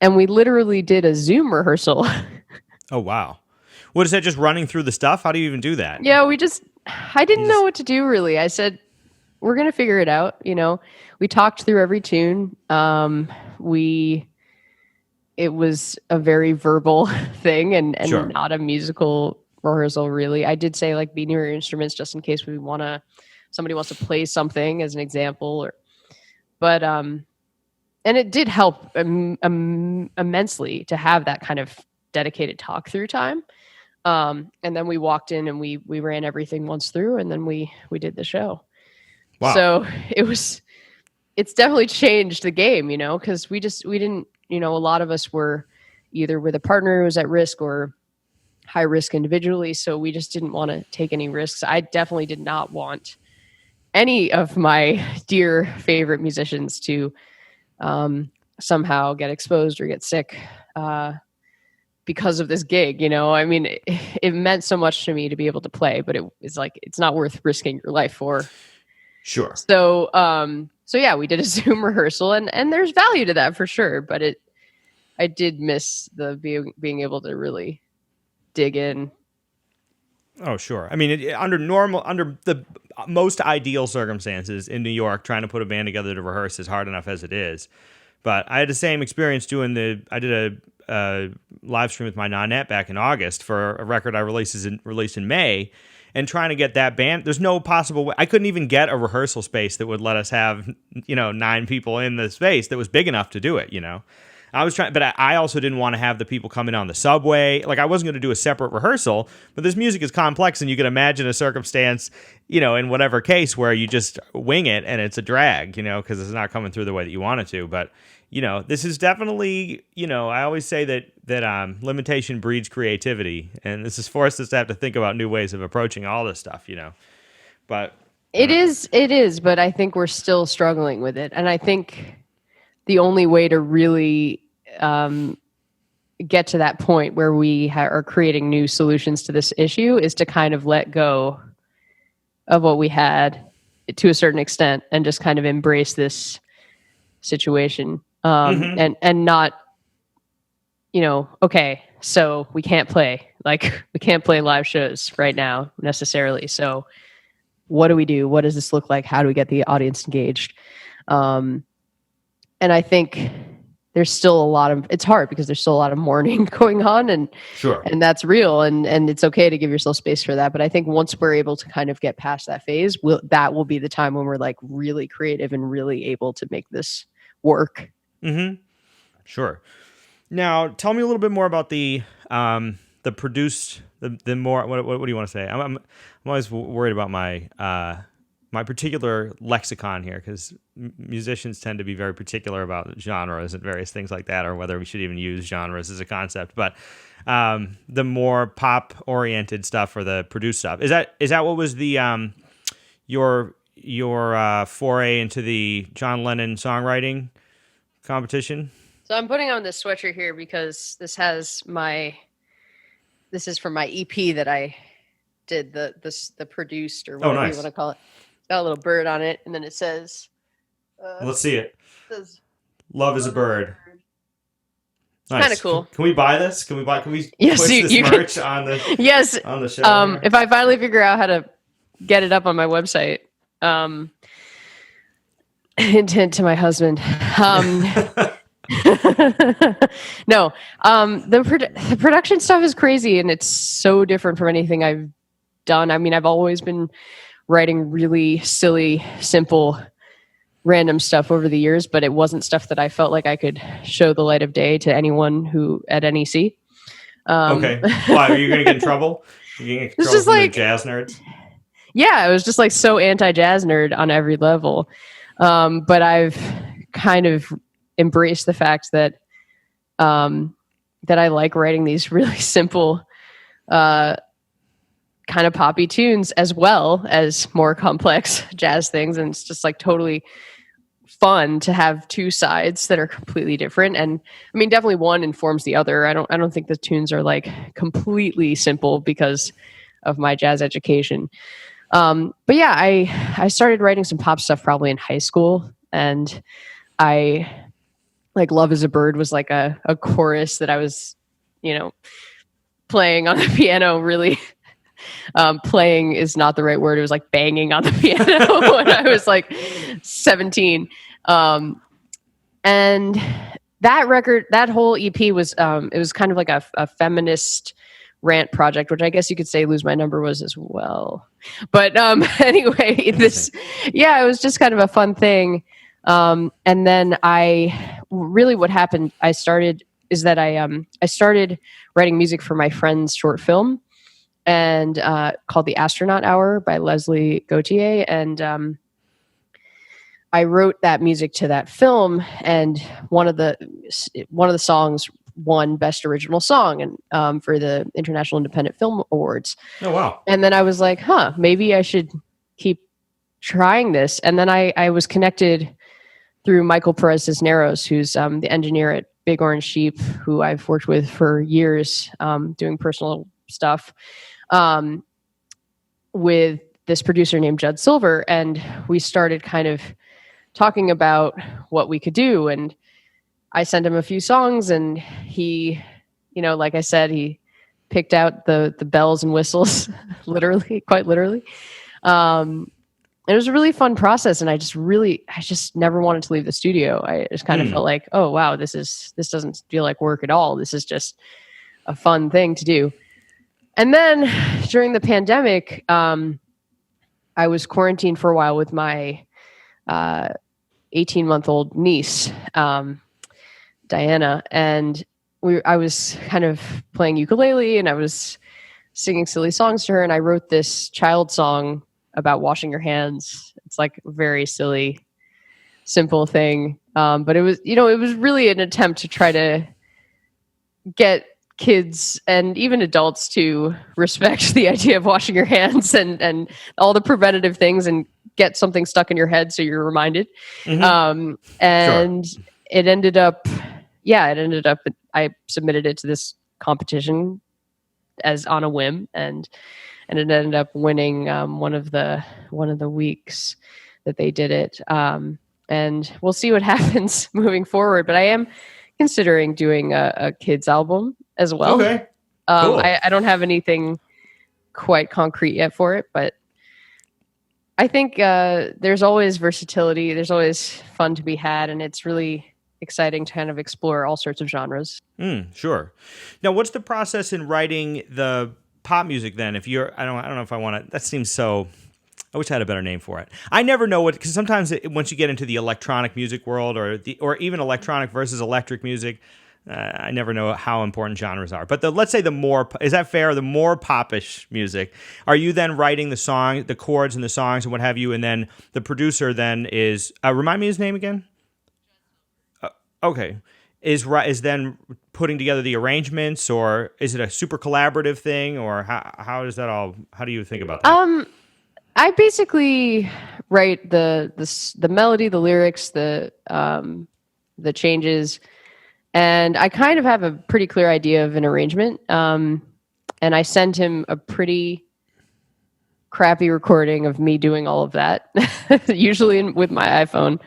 and we literally did a Zoom rehearsal. Oh, wow. What is that, just running through the stuff? How do you even do that? Yeah, I didn't know what to do really. I said, we're going to figure it out. We talked through every tune. It was a very verbal thing and Sure. not a musical rehearsal really. I did say be near your instruments just in case somebody wants to play something as an example but and it did help immensely to have that kind of dedicated talk through time. And then we walked in and we ran everything once through and then we did the show. Wow. So it's definitely changed the game, because we didn't, a lot of us were either with a partner who was at risk or high risk individually. So we just didn't want to take any risks. I definitely did not want any of my dear favorite musicians to somehow get exposed or get sick because of this gig. I mean, it meant so much to me to be able to play, but it's not worth risking your life for. Sure. So yeah, we did a Zoom rehearsal and there's value to that for sure. But I did miss the being able to really dig in. Oh, sure. I mean, under the most ideal circumstances in New York, trying to put a band together to rehearse is hard enough as it is. But I had the same experience I did a live stream with my Nanette back in August for a record I released in May, and trying to get that band, there's no possible way. I couldn't even get a rehearsal space that would let us have, 9 people in the space that was big enough to do it, I was trying, but I also didn't want to have the people coming on the subway. I wasn't going to do a separate rehearsal, but this music is complex and you can imagine a circumstance, in whatever case where you just wing it and it's a drag, because it's not coming through the way that you want it to. But, this is definitely, I always say that limitation breeds creativity, and this has forced us to have to think about new ways of approaching all this stuff, but. It is, but I think we're still struggling with it. And I think the only way to really get to that point where we are creating new solutions to this issue is to kind of let go of what we had to a certain extent and just kind of embrace this situation. And not, okay, so we can't play, we can't play live shows right now necessarily. So what do we do? What does this look like? How do we get the audience engaged? And I think there's still it's hard because there's still a lot of mourning going on and Sure. And that's real. And it's okay to give yourself space for that. But I think once we're able to kind of get past that phase, that will be the time when we're really creative and really able to make this work. Mm-hmm. Sure. Now, tell me a little bit more about the produced, the more, what do you want to say? I'm always worried about my my particular lexicon here, because musicians tend to be very particular about genres and various things like that, or whether we should even use genres as a concept. But the more pop oriented stuff or the produced stuff, is that what was the your foray into the John Lennon songwriting competition? So I'm putting on this sweatshirt here because this is from my EP that I did, the produced, or whatever you want to call it. It's got a little bird on it, and then it says, let's see it. It says, "Love is a bird." Nice. Kind of cool. Can we buy this? Can we yes, push this merch on the on the show? If I finally figure out how to get it up on my website, hint to my husband. No, the production stuff is crazy, and it's so different from anything I've done. I mean, I've always been writing really silly, simple, random stuff over the years, but it wasn't stuff that I felt like I could show the light of day to anyone who at NEC. Okay. Why? Are you going to get in trouble? Are you going to get in trouble from the jazz nerds? Yeah, it was just like so anti-jazz nerd on every level. But I've kind of embraced the fact that that I like writing these really simple kind of poppy tunes as well as more complex jazz things, and it's just like totally fun to have two sides that are completely different. And I mean, definitely one informs the other. I don't think the tunes are like completely simple because of my jazz education. But yeah, I started writing some pop stuff probably in high school, and I like "Love is a Bird" was like a chorus that I was, playing on the piano. Really, playing is not the right word. It was like banging on the piano when I was like 17. And that record, that whole EP was, it was kind of like a feminist rant project, which I guess you could say "Lose My Number" was as well. But anyway, it was just kind of a fun thing. And then what happened, I started writing music for my friend's short film, and called "The Astronaut Hour" by Leslie Gauthier. And I wrote that music to that film, and one of the songs won Best Original Song and for the International Independent Film Awards. Oh, wow. And then I was like, maybe I should keep trying this. And then I was connected through Michael Perez Cisneros, who's the engineer at Big Orange Sheep, who I've worked with for years, doing personal stuff, with this producer named Judd Silver. And we started kind of talking about what we could do. And I sent him a few songs, and he, like I said, he picked out the bells and whistles, quite literally. It was a really fun process, and I just never wanted to leave the studio. I just kind of felt like, oh wow, this doesn't feel like work at all. This is just a fun thing to do. And then during the pandemic, I was quarantined for a while with my 18-month-old niece, Diana, and I was kind of playing ukulele, and I was singing silly songs to her, and I wrote this child song about washing your hands. It's like a very silly, simple thing. But it was really an attempt to try to get kids and even adults to respect the idea of washing your hands and all the preventative things, and get something stuck in your head so you're reminded. Mm-hmm. And sure. It ended up, I submitted it to this competition as on a whim, and it ended up winning one of the weeks that they did it. And we'll see what happens moving forward. But I am considering doing a kids album as well. Okay. Cool. I don't have anything quite concrete yet for it, but I think there's always versatility. There's always fun to be had, and it's really exciting to kind of explore all sorts of genres. Sure. Now, what's the process in writing the pop music then? If you're, I don't know if I want to, that seems so, I wish I had a better name for it. I never know because sometimes once you get into the electronic music world or even electronic versus electric music, I never know how important genres are. But let's say is that fair? The more popish music, are you then writing the song, the chords and the songs and what have you, and then the producer then is, remind me his name again? Okay. Is then putting together the arrangements, or is it a super collaborative thing, or how does that all, how do you think about that? I basically write the melody, the lyrics, the changes, and I kind of have a pretty clear idea of an arrangement. And I send him a pretty crappy recording of me doing all of that, usually with my iPhone.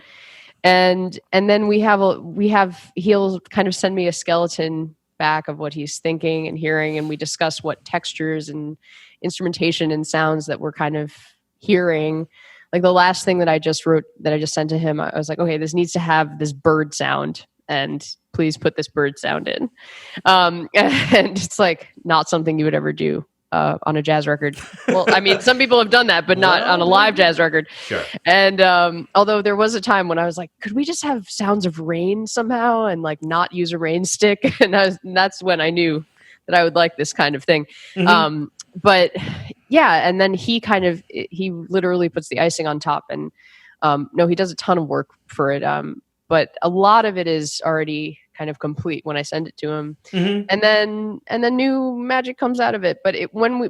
And then he'll kind of send me a skeleton back of what he's thinking and hearing, and we discuss what textures and instrumentation and sounds that we're kind of hearing. Like the last thing that I just wrote, that I just sent to him, I was like, okay, this needs to have this bird sound, and please put this bird sound in. And it's like not something you would ever do on a jazz record. Well, I mean, some people have done that, but not on a live jazz record. Sure. And although there was a time when I was like, could we just have sounds of rain somehow and like not use a rain stick? And that's when I knew that I would like this kind of thing. Mm-hmm. But yeah, and then he literally puts the icing on top, and no, he does a ton of work for it. But a lot of it is already kind of complete when I send it to him. Mm-hmm. And then new magic comes out of it. But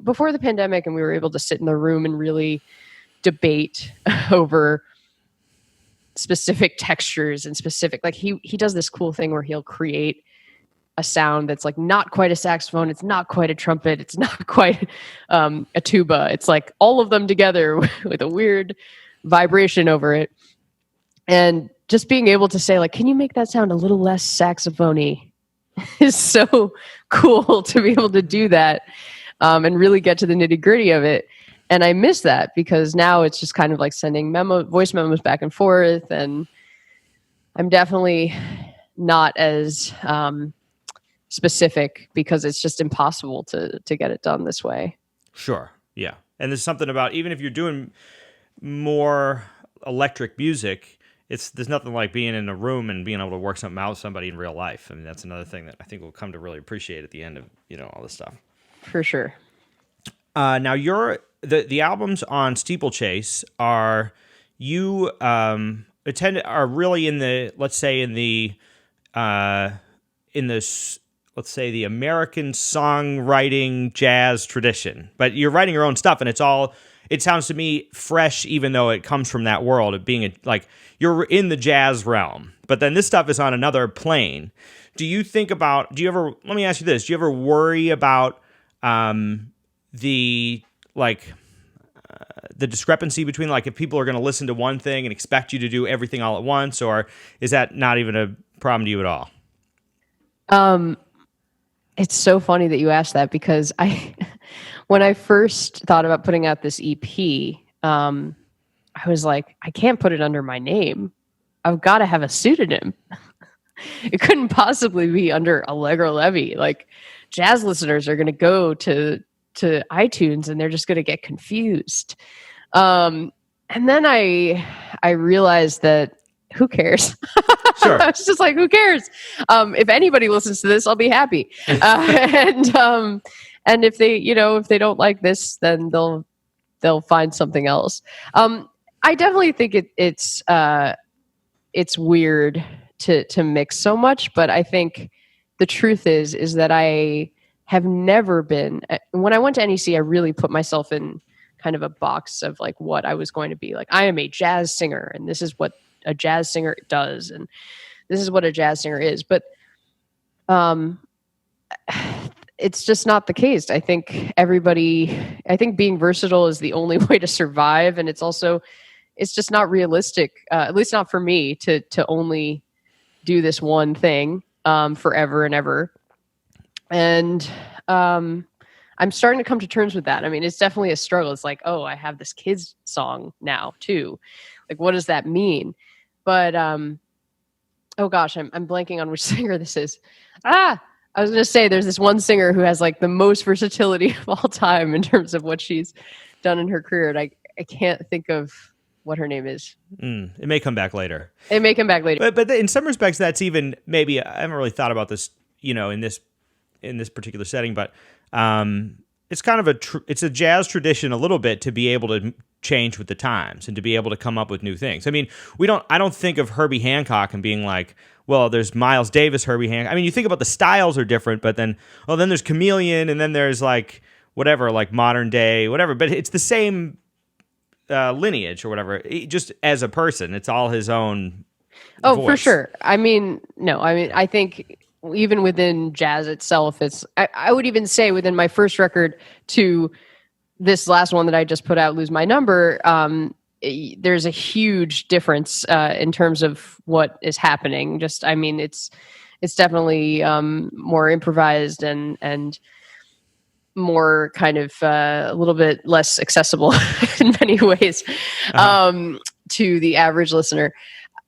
before the pandemic and we were able to sit in the room and really debate over specific textures and specific, like he does this cool thing where he'll create a sound that's like not quite a saxophone, it's not quite a trumpet, it's not quite a tuba. It's like all of them together with a weird vibration over it. And just being able to say, like, can you make that sound a little less saxophony is so cool to be able to do that and really get to the nitty gritty of it. And I miss that because now it's just kind of like sending voice memos back and forth. And I'm definitely not as specific because it's just impossible to get it done this way. Sure. Yeah. And there's something about, even if you're doing more electric music, there's nothing like being in a room and being able to work something out with somebody in real life. I mean, that's another thing that I think we'll come to really appreciate at the end of, all this stuff. For sure. Now the albums on Steeplechase are really in the, let's say the American songwriting jazz tradition, but you're writing your own stuff, and it sounds to me fresh, even though it comes from that world of being like you're in the jazz realm. But then this stuff is on another plane. Let me ask you this: do you ever worry about the discrepancy between like if people are going to listen to one thing and expect you to do everything all at once, or is that not even a problem to you at all? It's so funny that you asked that because when I first thought about putting out this EP, I was like, I can't put it under my name. I've got to have a pseudonym. It couldn't possibly be under Allegra Levy. Like, jazz listeners are going to go to iTunes and they're just going to get confused. And then I realized that who cares? Sure. I was just like, who cares? If anybody listens to this, I'll be happy. And if they don't like this, then they'll find something else. I definitely think it's weird to mix so much, but I think the truth is that I have never been. When I went to NEC, I really put myself in kind of a box of like what I was going to be. Like, I am a jazz singer, and this is what a jazz singer does, and this is what a jazz singer is. But it's just not the case. I think being versatile is the only way to survive, and it's just not realistic, at least not for me, to only do this one thing forever and ever. And I'm starting to come to terms with that. I mean, it's definitely a struggle. It's like, oh, I have this kids song now too. Like, what does that mean? But oh gosh, I'm blanking on which singer this is. I was going to say there's this one singer who has like the most versatility of all time in terms of what she's done in her career. And I can't think of what her name is. It may come back later. It may come back later. But in some respects, that's even maybe I haven't really thought about this, in this particular setting, but it's kind of it's a jazz tradition a little bit to be able to change with the times and to be able to come up with new things. I mean, I don't think of Herbie Hancock and being like, well, there's Miles Davis, Herbie Hancock. I mean, you think about the styles are different, but then there's Chameleon, and then there's like whatever, like modern day, whatever. But it's the same lineage or whatever. Just as a person, it's all his own. Oh, voice. For sure. I think even within jazz itself, I would even say within my first record to this last one that I just put out, Lose My Number, there's a huge difference in terms of what is happening. It's definitely more improvised and more kind of a little bit less accessible in many ways to the average listener.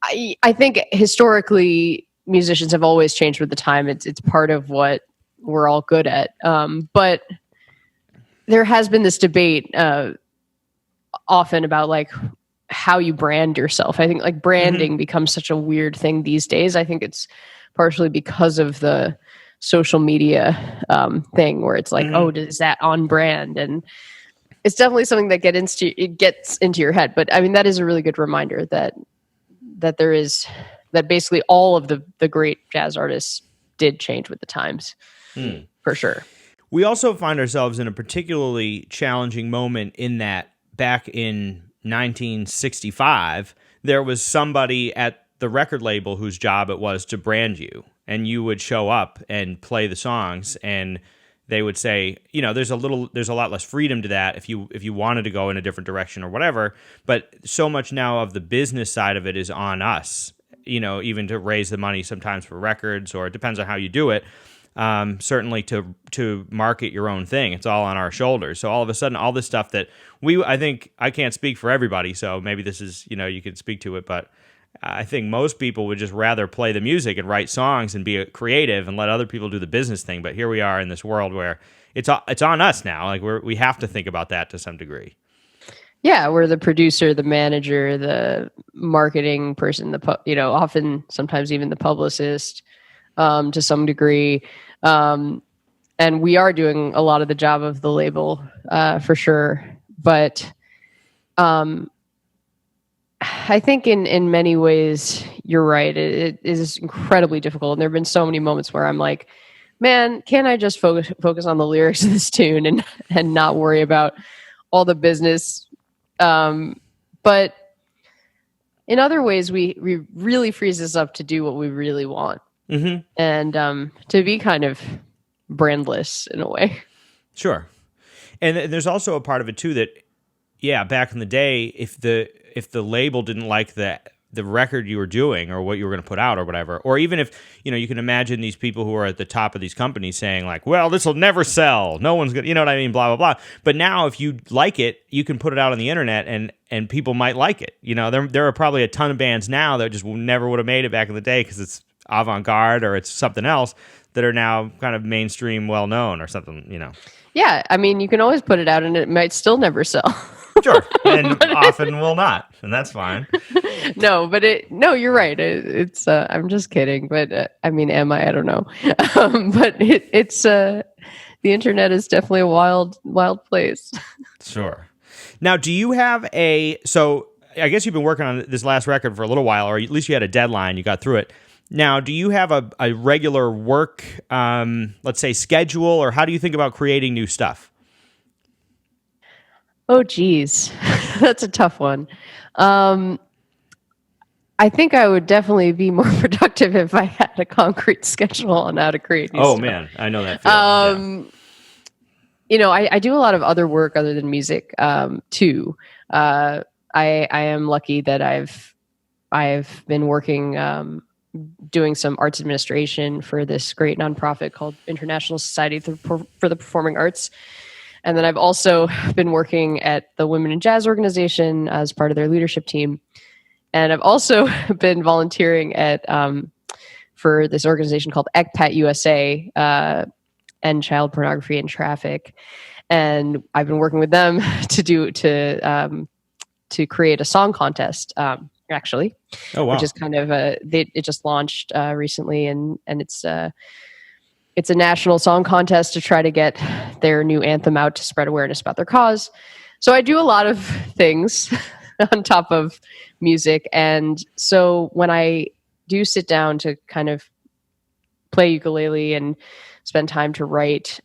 I think historically musicians have always changed with the time. It's part of what we're all good at. But there has been this debate often about like how you brand yourself. I think like branding becomes such a weird thing these days. I think it's partially because of the social media thing where it's like, oh, is that on brand? And it's definitely something that gets into your head. But I mean, that is a really good reminder that basically all of the great jazz artists did change with the times, for sure. We also find ourselves in a particularly challenging moment in that back in 1965, there was somebody at the record label whose job it was to brand you, and you would show up and play the songs, and they would say, there's a lot less freedom to that if you wanted to go in a different direction or whatever. But so much now of the business side of it is on us, even to raise the money sometimes for records, or it depends on how you do it. Certainly to market your own thing, it's all on our shoulders. So all of a sudden, all this stuff that I think I can't speak for everybody, so maybe this is, you could speak to it, but I think most people would just rather play the music and write songs and be creative and let other people do the business thing. But here we are in this world where it's on us now. Like we have to think about that to some degree. Yeah, we're the producer, the manager, the marketing person, often sometimes even the publicist to some degree. And we are doing a lot of the job of the label for sure. But I think in many ways, you're right. It is incredibly difficult. And there have been so many moments where I'm like, man, can't I just focus on the lyrics of this tune and not worry about all the business? But in other ways, we really frees us up to do what we really want. And to be kind of brandless in a way. Sure. And there's also a part of it too that, back in the day, if the label didn't like the record you were doing or what you were going to put out or whatever, or even if, you can imagine these people who are at the top of these companies saying like, well, this will never sell. No one's going to, you know what I mean? Blah, blah, blah. But now if you like it, you can put it out on the internet and people might like it. There are probably a ton of bands now that just never would have made it back in the day because it's avant-garde or it's something else that are now kind of mainstream, well-known or something, Yeah, I mean, you can always put it out and it might still never sell. Sure, and often will not, and that's fine. No, you're right. It's I'm just kidding, but I mean, am I? I don't know. But it's the internet is definitely a wild place. Sure. Now, do you have so I guess you've been working on this last record for a little while, or at least you had a deadline, you got through it. Now, do you have a regular work, let's say, schedule, or how do you think about creating new stuff? Oh, geez. That's a tough one. I think I would definitely be more productive if I had a concrete schedule on how to create new stuff. Man, I know that feeling. I do a lot of other work other than music, too. I am lucky that I've been working doing some arts administration for this great nonprofit called International Society for the Performing Arts. And then I've also been working at the Women in Jazz organization as part of their leadership team. And I've also been volunteering at for this organization called ECPAT USA, End Child Pornography and Traffic. And I've been working with them to to create a song contest, actually. Oh, wow. Which is kind of it just launched recently, and it's a national song contest to try to get their new anthem out to spread awareness about their cause. So I do a lot of things on top of music, and so when I do sit down to kind of play ukulele and spend time to write,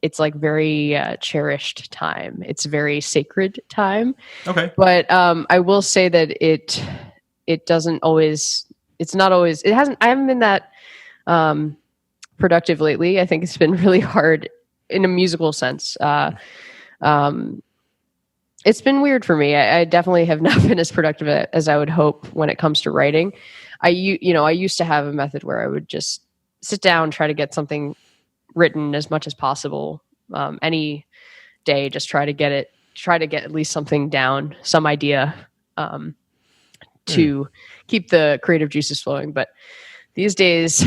it's like very cherished time. It's very sacred time. Okay. But I will say that it doesn't always, it's not always, I haven't been that productive lately. I think it's been really hard in a musical sense. It's been weird for me. I definitely have not been as productive as I would hope when it comes to writing. I used to have a method where I would just sit down, try to get something written as much as possible, any day, just try to get at least something down, some idea, to keep the creative juices flowing. But these days,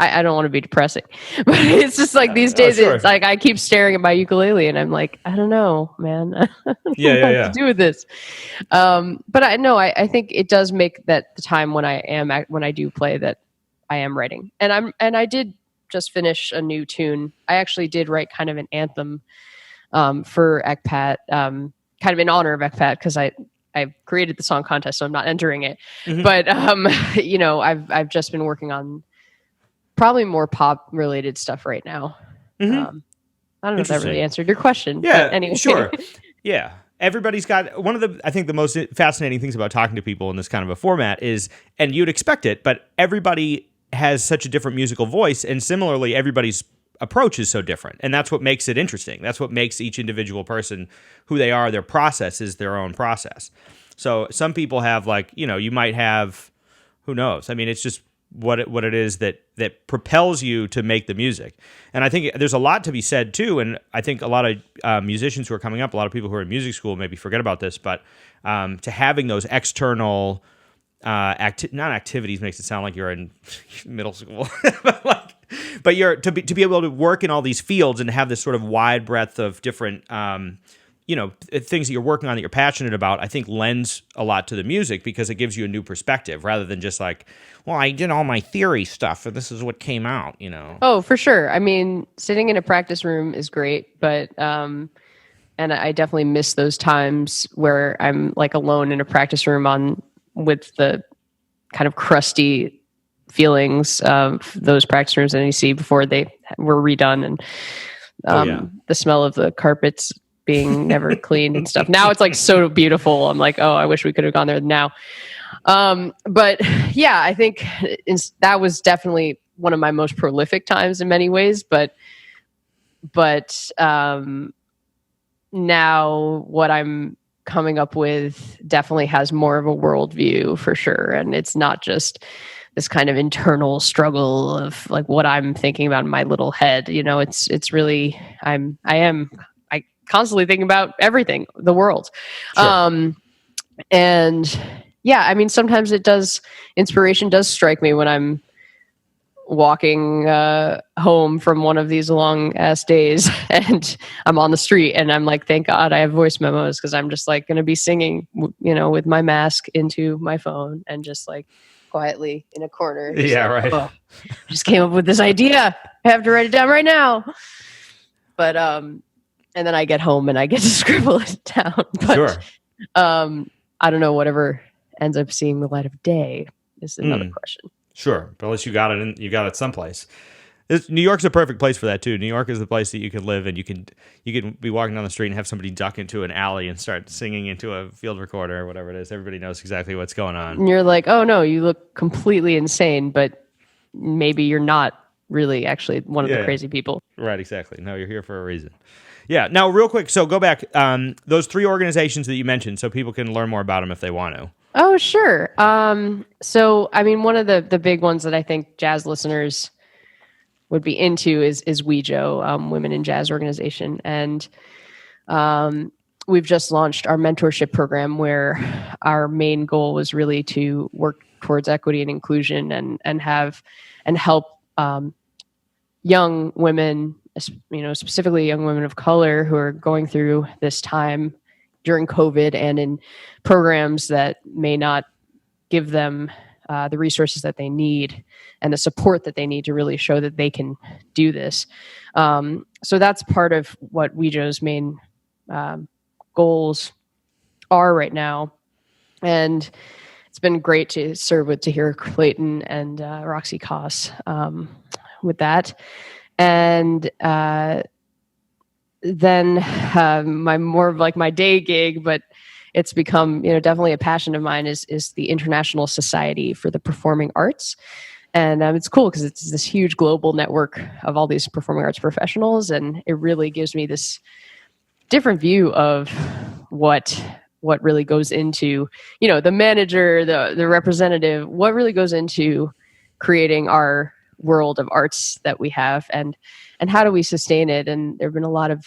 I don't want to be depressing, but it's just like these days, sure. It's like I keep staring at my ukulele and I'm like, I don't know, man. I don't know what to do with this. But I think it does make that the time when I do play that I am writing, and I did just finish a new tune. I actually did write kind of an anthem for ECPAT, kind of in honor of ECPAT, because I created the song contest, so I'm not entering it. Mm-hmm. But I've just been working on probably more pop related stuff right now. Mm-hmm. I don't know if that really answered your question. Yeah, but anyway. Sure. Yeah. Everybody's got I think the most fascinating things about talking to people in this kind of a format is, and you'd expect it, but everybody has such a different musical voice, and similarly, everybody's approach is so different. And that's what makes it interesting. That's what makes each individual person who they are. Their process is their own process. So some people have you might have, who knows? I mean, it's just what it is that propels you to make the music. And I think there's a lot to be said too. And I think a lot of musicians who are coming up, a lot of people who are in music school maybe forget about this, but to having those external not activities makes it sound like you're in middle school, but you're to be able to work in all these fields and have this sort of wide breadth of different things that you're working on that you're passionate about, I think lends a lot to the music because it gives you a new perspective rather than just like, well, I did all my theory stuff and this is what came out, Oh, for sure. I mean, sitting in a practice room is great, but and I definitely miss those times where I'm like alone in a practice room with the kind of crusty feelings of those practice rooms in NEC before they were redone, and the smell of the carpets being never cleaned and stuff. Now it's like so beautiful. I'm like, oh, I wish we could have gone there now. But yeah, I think that was definitely one of my most prolific times in many ways. But now what I'm coming up with definitely has more of a worldview for sure. And it's not just this kind of internal struggle of like what I'm thinking about in my little head. It's really, I constantly thinking about everything, the world. Sure. And yeah, I mean, sometimes inspiration does strike me when I'm walking home from one of these long ass days and I'm on the street and I'm like, thank God I have voice memos, because I'm just like going to be singing, with my mask into my phone and just like quietly in a corner. Yeah, right. Oh, just came up with this idea. I have to write it down right now. But and then I get home and I get to scribble it down. But sure. I don't know, whatever ends up seeing the light of day is another question. Sure, but at least you got it someplace. New York's a perfect place for that too. New York is the place that you can live and you can be walking down the street and have somebody duck into an alley and start singing into a field recorder or whatever it is. Everybody knows exactly what's going on. And you're like, oh no, you look completely insane, but maybe you're not really actually one of the crazy people. Right, exactly. No, you're here for a reason. Yeah. Now, real quick, so go back. Those 3 organizations that you mentioned, so people can learn more about them if they want to. Oh, sure. So, I mean, one of the big ones that I think jazz listeners would be into is WeJo, Women in Jazz Organization. And we've just launched our mentorship program where our main goal was really to work towards equity and inclusion and help young women, specifically young women of color who are going through this time, during COVID and in programs that may not give them the resources that they need and the support that they need to really show that they can do this. So that's part of what Wejo's main goals are right now. And it's been great to serve with Tahira Clayton and Roxy Koss with that. And then my more of like my day gig, but it's become, definitely a passion of mine is the International Society for the Performing Arts. And it's cool because it's this huge global network of all these performing arts professionals. And it really gives me this different view of what really goes into, the manager, the representative, what really goes into creating our world of arts that we have, and how do we sustain it. And there have been a lot of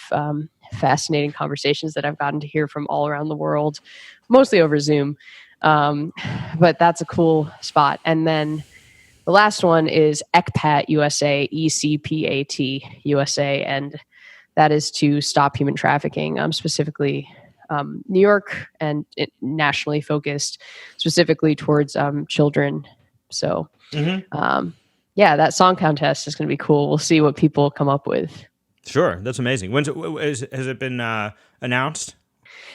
fascinating conversations that I've gotten to hear from all around the world, mostly over Zoom. But that's a cool spot. And then the last one is ECPAT USA, ECPAT USA, and that is to stop human trafficking, specifically New York, and nationally focused specifically towards children. So, that song contest is going to be cool. We'll see what people come up with. Sure, that's amazing. Has it been announced?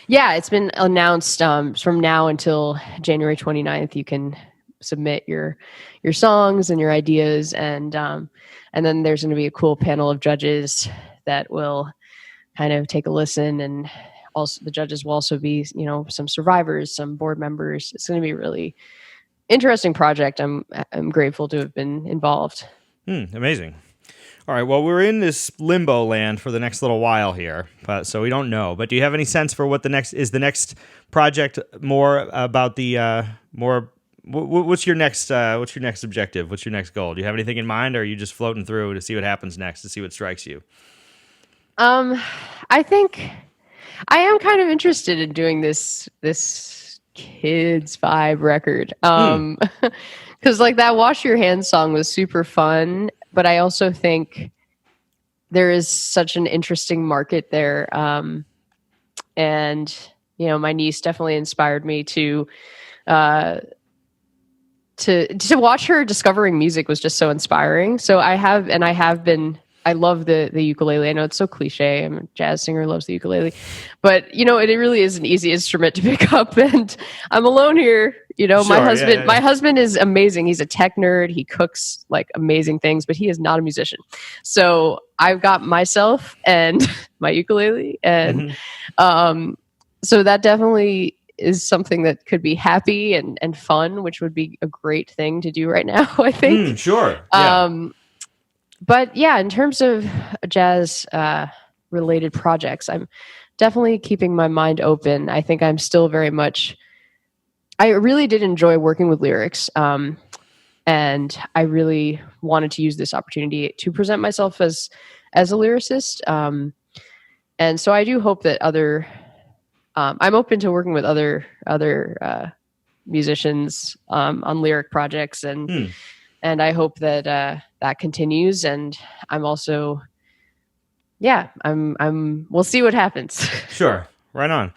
Yeah, it's been announced from now until January 29th. You can submit your songs and your ideas, and then there's going to be a cool panel of judges that will kind of take a listen, and also the judges will also be some survivors, some board members. It's going to be a really interesting project. I'm grateful to have been involved. Amazing. All right, well, we're in this limbo land for the next little while here, so we don't know. But do you have any sense for what the next project? More about the more. What's your next objective? What's your next goal? Do you have anything in mind, or are you just floating through to see what happens next, to see what strikes you? I think I am kind of interested in doing this kids vibe record. Because like that Wash Your Hands song was super fun, but I also think there is such an interesting market there. And my niece definitely inspired me to watch her discovering music was just so inspiring. So I love the ukulele. I know it's so cliche. I'm a jazz singer who loves the ukulele, but it really is an easy instrument to pick up. And I'm alone here. My husband is amazing. He's a tech nerd. He cooks like amazing things, but he is not a musician. So I've got myself and my ukulele, and so that definitely is something that could be happy and fun, which would be a great thing to do right now, I think. Sure. Yeah. But yeah, in terms of jazz related projects, I'm definitely keeping my mind open. I think I'm still very much, I really did enjoy working with lyrics. And I really wanted to use this opportunity to present myself as a lyricist. And so I do hope that I'm open to working with other musicians on lyric projects, and I hope that that continues. And I'm also, we'll see what happens. Sure. Right on.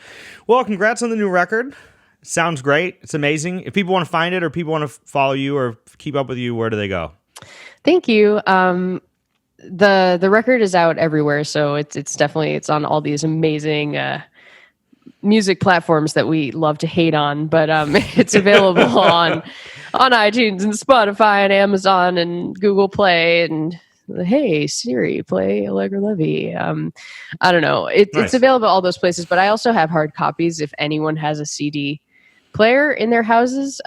Well, congrats on the new record. Sounds great. It's amazing. If people want to find it, or people want to follow you or keep up with you, where do they go? Thank you. The record is out everywhere. So it's on all these amazing, music platforms that we love to hate on, but it's available on iTunes and Spotify and Amazon and Google Play, and hey Siri, play Allegra Levy. I don't know. Nice. It's available all those places, but I also have hard copies if anyone has a CD player in their houses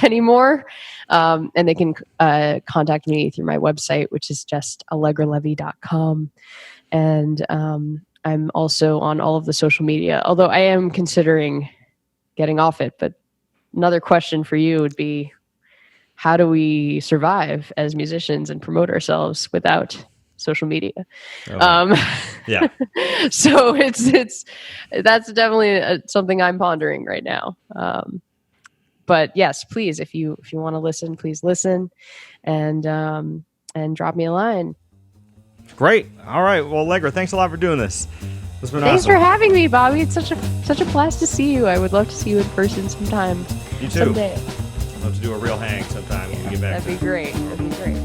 anymore, and they can contact me through my website, which is just allegralevy.com. And I'm also on all of the social media, although I am considering getting off it. But another question for you would be, how do we survive as musicians and promote ourselves without social media? Yeah. So that's definitely something I'm pondering right now. But yes, please, if you want to listen, please listen, and drop me a line. Great. All right. Well, Allegra, thanks a lot for doing this. It's been Thanks awesome. for having me, Bobby. It's such a blast to see you. I would love to see you in person sometime. You too. Someday. I'd love to do a real hang sometime when we get back. That'd be great. That'd be great.